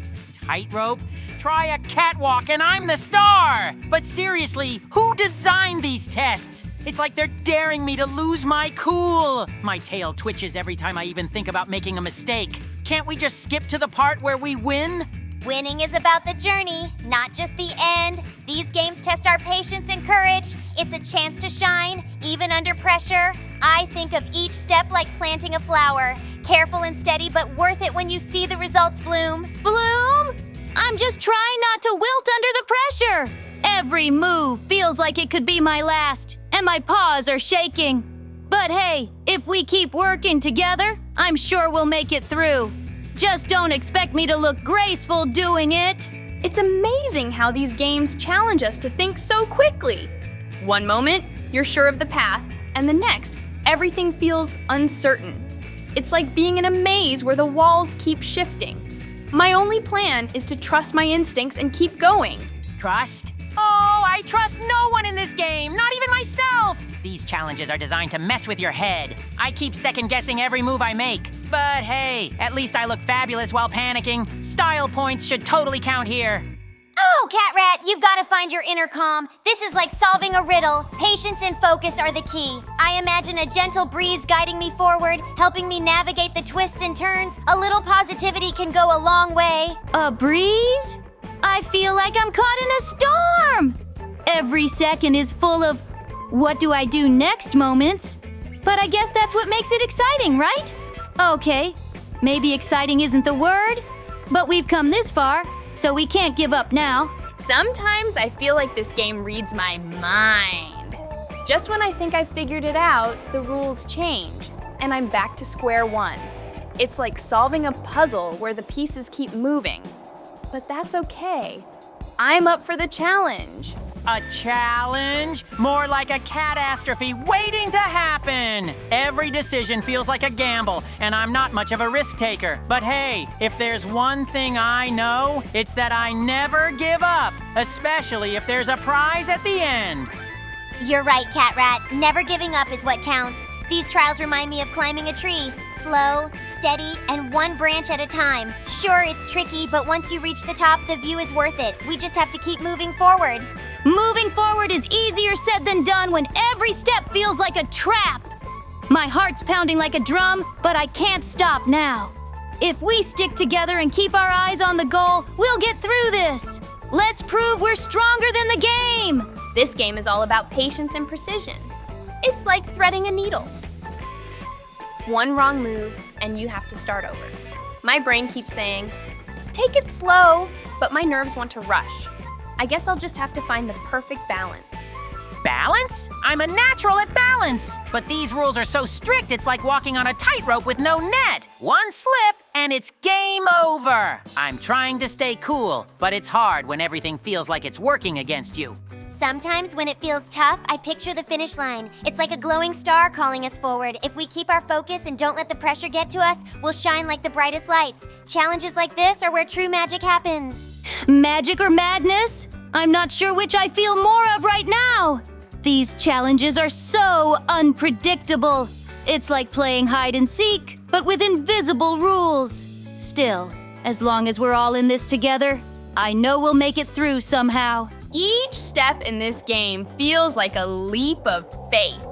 tightrope. Try a catwalk and I'm the star. But seriously, who designed these tests? It's like they're daring me to lose my cool. My tail twitches every time I even think about making a mistake. Can't we just skip to the part where we win? Winning is about the journey, not just the end. These games test our patience and courage. It's a chance to shine, even under pressure. I think of each step like planting a flower. Careful and steady, but worth it when you see the results bloom. Bloom? I'm just trying not to wilt under the pressure. Every move feels like it could be my last, and my paws are shaking. But hey, if we keep working together, I'm sure we'll make it through. Just don't expect me to look graceful doing it. It's amazing how these games challenge us to think so quickly. One moment, you're sure of the path, and the next, everything feels uncertain. It's like being in a maze where the walls keep shifting. My only plan is to trust my instincts and keep going. Trust? Oh, I trust no one in this game, not even myself! These challenges are designed to mess with your head. I keep second-guessing every move I make. But hey, at least I look fabulous while panicking. Style points should totally count here. Oh, Catrat, you've got to find your inner calm. This is like solving a riddle. Patience and focus are the key. I imagine a gentle breeze guiding me forward, helping me navigate the twists and turns. A little positivity can go a long way. A breeze? I feel like I'm caught in a storm. Every second is full of what do I do next moments. But I guess that's what makes it exciting, right? Okay, maybe exciting isn't the word, but we've come this far, so we can't give up now. Sometimes I feel like this game reads my mind. Just when I think I figured it out, the rules change, and I'm back to square one. It's like solving a puzzle where the pieces keep moving. But that's okay. I'm up for the challenge. A challenge? More like a catastrophe waiting to happen. Every decision feels like a gamble, and I'm not much of a risk taker. But hey, if there's one thing I know, it's that I never give up, especially if there's a prize at the end. You're right, Catrat. Never giving up is what counts. These trials remind me of climbing a tree. Slow, steady, and one branch at a time. Sure, it's tricky, but once you reach the top, the view is worth it. We just have to keep moving forward. Moving forward is easier said than done when every step feels like a trap. My heart's pounding like a drum, but I can't stop now. If we stick together and keep our eyes on the goal, we'll get through this. Let's prove we're stronger than the game. This game is all about patience and precision. It's like threading a needle. One wrong move, and you have to start over. My brain keeps saying, take it slow, but my nerves want to rush. I guess I'll just have to find the perfect balance. Balance? I'm a natural at balance. But these rules are so strict, it's like walking on a tightrope with no net. One slip, and it's game over. I'm trying to stay cool, but it's hard when everything feels like it's working against you. Sometimes when it feels tough, I picture the finish line. It's like a glowing star calling us forward. If we keep our focus and don't let the pressure get to us, we'll shine like the brightest lights. Challenges like this are where true magic happens. Magic or madness? I'm not sure which I feel more of right now. These challenges are so unpredictable. It's like playing hide and seek, but with invisible rules. Still, as long as we're all in this together, I know we'll make it through somehow. Each step in this game feels like a leap of faith.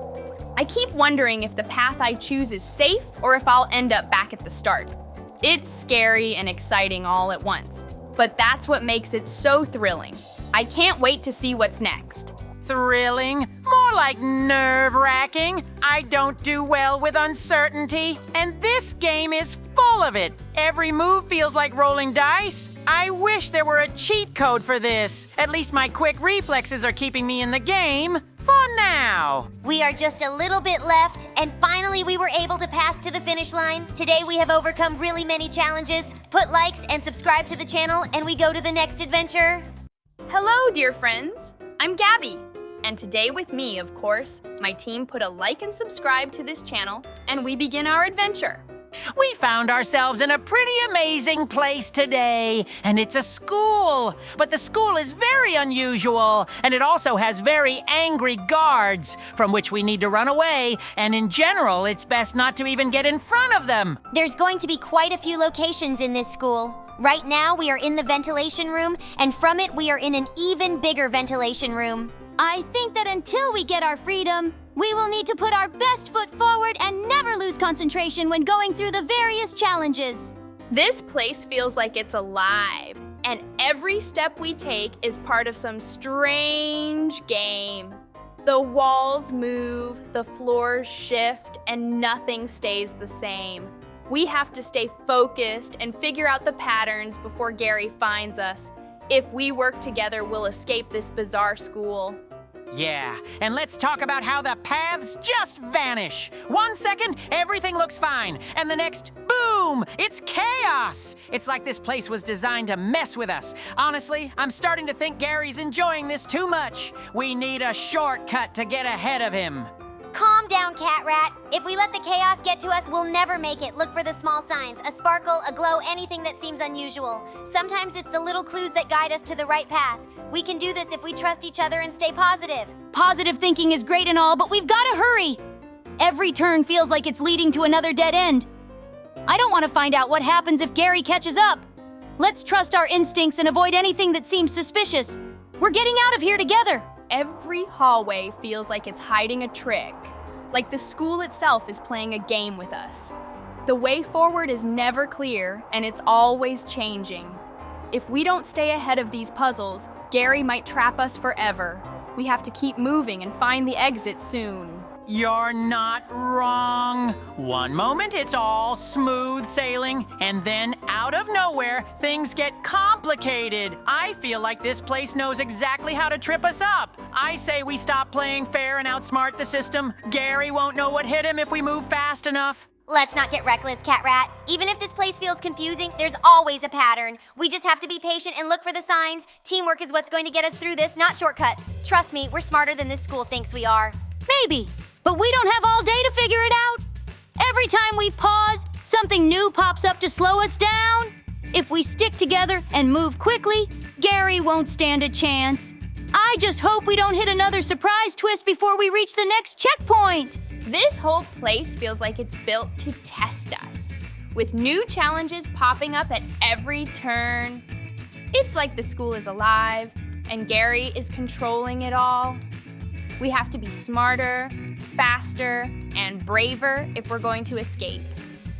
I keep wondering if the path I choose is safe or if I'll end up back at the start. It's scary and exciting all at once, but that's what makes it so thrilling. I can't wait to see what's next. Thrilling? More like nerve-wracking. I don't do well with uncertainty, and this game is full of it. Every move feels like rolling dice. I wish there were a cheat code for this. At least my quick reflexes are keeping me in the game for now. We are just a little bit left, and finally we were able to pass to the finish line. Today we have overcome really many challenges. Put likes and subscribe to the channel, and we go to the next adventure. Hello, dear friends. I'm Gabby. And today with me, of course, my team put a like and subscribe to this channel, and we begin our adventure. We found ourselves in a pretty amazing place today, and it's a school. But the school is very unusual, and it also has very angry guards, from which we need to run away, and in general, it's best not to even get in front of them. There's going to be quite a few locations in this school. Right now, we are in the ventilation room, and from it, we are in an even bigger ventilation room. I think that until we get our freedom, we will need to put our best foot forward and never lose concentration when going through the various challenges. This place feels like it's alive, and every step we take is part of some strange game. The walls move, the floors shift, and nothing stays the same. We have to stay focused and figure out the patterns before Gary finds us. If we work together, we'll escape this bizarre school. Yeah, and let's talk about how the paths just vanish. 1 second, everything looks fine, and the next, boom, it's chaos. It's like this place was designed to mess with us. Honestly, I'm starting to think Gary's enjoying this too much. We need a shortcut to get ahead of him. Calm down, Catrat. If we let the chaos get to us, we'll never make it. Look for the small signs, a sparkle, a glow, anything that seems unusual. Sometimes it's the little clues that guide us to the right path. We can do this if we trust each other and stay positive. Positive thinking is great and all, but we've got to hurry. Every turn feels like it's leading to another dead end. I don't want to find out what happens if Gary catches up. Let's trust our instincts and avoid anything that seems suspicious. We're getting out of here together. Every hallway feels like it's hiding a trick, like the school itself is playing a game with us. The way forward is never clear, and it's always changing. If we don't stay ahead of these puzzles, Gary might trap us forever. We have to keep moving and find the exit soon. You're not wrong. One moment it's all smooth sailing, and then out of nowhere, things get complicated. I feel like this place knows exactly how to trip us up. I say we stop playing fair and outsmart the system. Gary won't know what hit him if we move fast enough. Let's not get reckless, Catrat. Even if this place feels confusing, there's always a pattern. We just have to be patient and look for the signs. Teamwork is what's going to get us through this, not shortcuts. Trust me, we're smarter than this school thinks we are. Maybe, but we don't have all day to figure it out. Every time we pause, something new pops up to slow us down. If we stick together and move quickly, Gary won't stand a chance. I just hope we don't hit another surprise twist before we reach the next checkpoint. This whole place feels like it's built to test us, with new challenges popping up at every turn. It's like the school is alive, and Gary is controlling it all. We have to be smarter, faster, and braver if we're going to escape.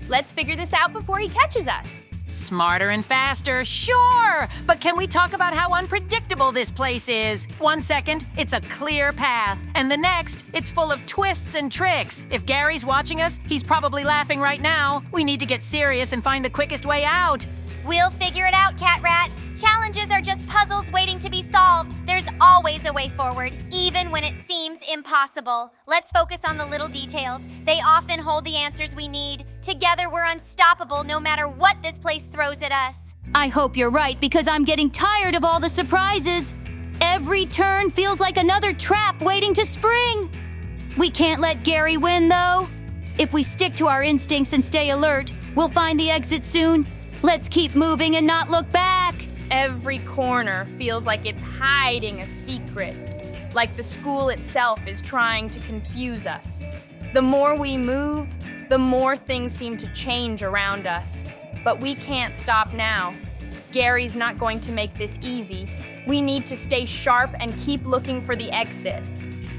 Let's figure this out before he catches us. Smarter and faster, sure! But can we talk about how unpredictable this place is? 1 second, it's a clear path, and the next, it's full of twists and tricks. If Gary's watching us, he's probably laughing right now. We need to get serious and find the quickest way out. We'll figure it out, Catrat. Challenges are just puzzles waiting to be solved. There's always a way forward, even when it seems impossible. Let's focus on the little details. They often hold the answers we need. Together, we're unstoppable no matter what this place throws at us. I hope you're right, because I'm getting tired of all the surprises. Every turn feels like another trap waiting to spring. We can't let Gary win, though. If we stick to our instincts and stay alert, we'll find the exit soon. Let's keep moving and not look back. Every corner feels like it's hiding a secret, like the school itself is trying to confuse us. The more we move, the more things seem to change around us. But we can't stop now. Gary's not going to make this easy. We need to stay sharp and keep looking for the exit.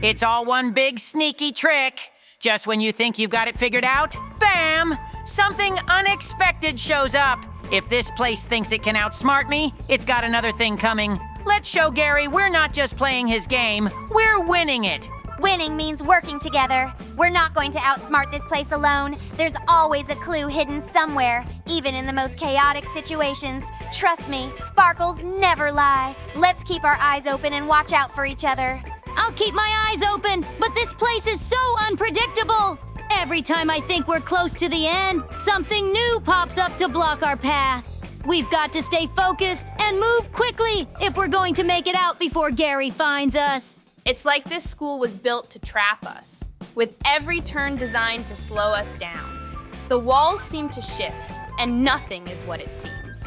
It's all one big sneaky trick. Just when you think you've got it figured out, bam! Something unexpected shows up. If this place thinks it can outsmart me, it's got another thing coming. Let's show Gary we're not just playing his game, we're winning it. Winning means working together. We're not going to outsmart this place alone. There's always a clue hidden somewhere, even in the most chaotic situations. Trust me, sparkles never lie. Let's keep our eyes open and watch out for each other. I'll keep my eyes open, but this place is so unpredictable. Every time I think we're close to the end, something new pops up to block our path. We've got to stay focused and move quickly if we're going to make it out before Gary finds us. It's like this school was built to trap us, with every turn designed to slow us down. The walls seem to shift, and nothing is what it seems.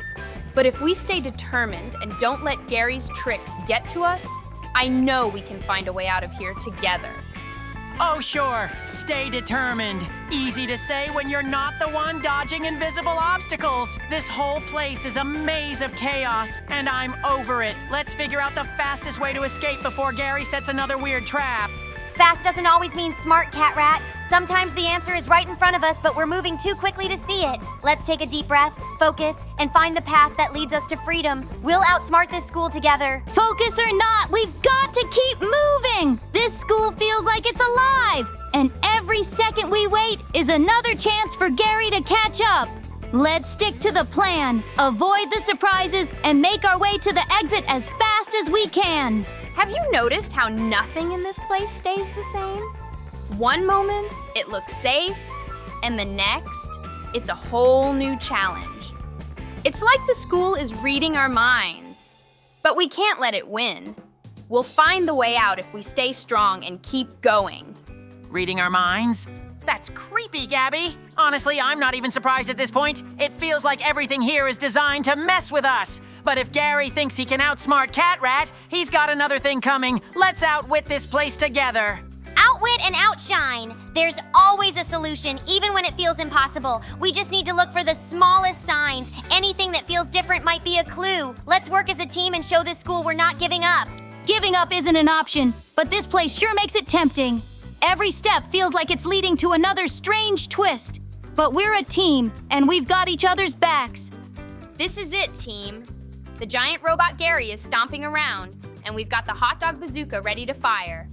But if we stay determined and don't let Gary's tricks get to us, I know we can find a way out of here together. Oh, sure. Stay determined. Easy to say when you're not the one dodging invisible obstacles. This whole place is a maze of chaos, and I'm over it. Let's figure out the fastest way to escape before Gary sets another weird trap. Fast doesn't always mean smart, Catrat. Sometimes the answer is right in front of us, but we're moving too quickly to see it. Let's take a deep breath, focus, and find the path that leads us to freedom. We'll outsmart this school together. Focus or not, we've got to keep moving! This school feels like it's alive, and every second we wait is another chance for Gary to catch up. Let's stick to the plan, avoid the surprises, and make our way to the exit as fast as we can. Have you noticed how nothing in this place stays the same? One moment, it looks safe, and the next, it's a whole new challenge. It's like the school is reading our minds, but we can't let it win. We'll find the way out if we stay strong and keep going. Reading our minds? That's creepy, Gabby. Honestly, I'm not even surprised at this point. It feels like everything here is designed to mess with us. But if Gary thinks he can outsmart Catrat, he's got another thing coming. Let's outwit this place together. Outwit and outshine. There's always a solution, even when it feels impossible. We just need to look for the smallest signs. Anything that feels different might be a clue. Let's work as a team and show this school we're not giving up. Giving up isn't an option, but this place sure makes it tempting. Every step feels like it's leading to another strange twist. But we're a team, and we've got each other's backs. This is it, team. The giant robot Gary is stomping around, and we've got the hot dog bazooka ready to fire.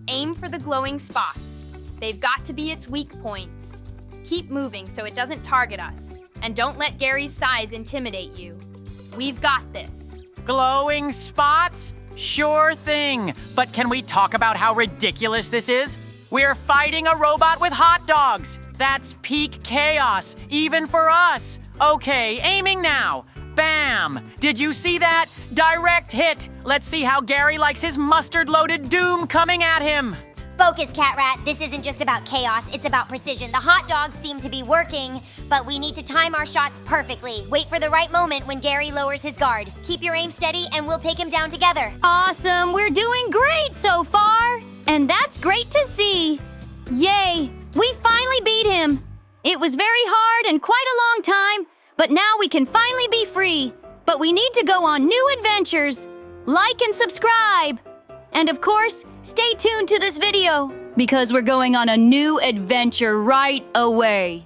Aim for the glowing spots. They've got to be its weak points. Keep moving so it doesn't target us, and don't let Gary's size intimidate you. We've got this. Glowing spots? Sure thing. But can we talk about how ridiculous this is? We're fighting a robot with hot dogs. That's peak chaos, even for us. Okay, aiming now. Bam! Did you see that? Direct hit. Let's see how Gary likes his mustard-loaded doom coming at him. Focus, Catrat. This isn't just about chaos, it's about precision. The hot dogs seem to be working, but we need to time our shots perfectly. Wait for the right moment when Gary lowers his guard. Keep your aim steady and we'll take him down together. Awesome, we're doing great so far. And that's great to see. Yay, we finally beat him. It was very hard and quite a long time, but now we can finally be free. But we need to go on new adventures. Like and subscribe. And of course, stay tuned to this video because we're going on a new adventure right away.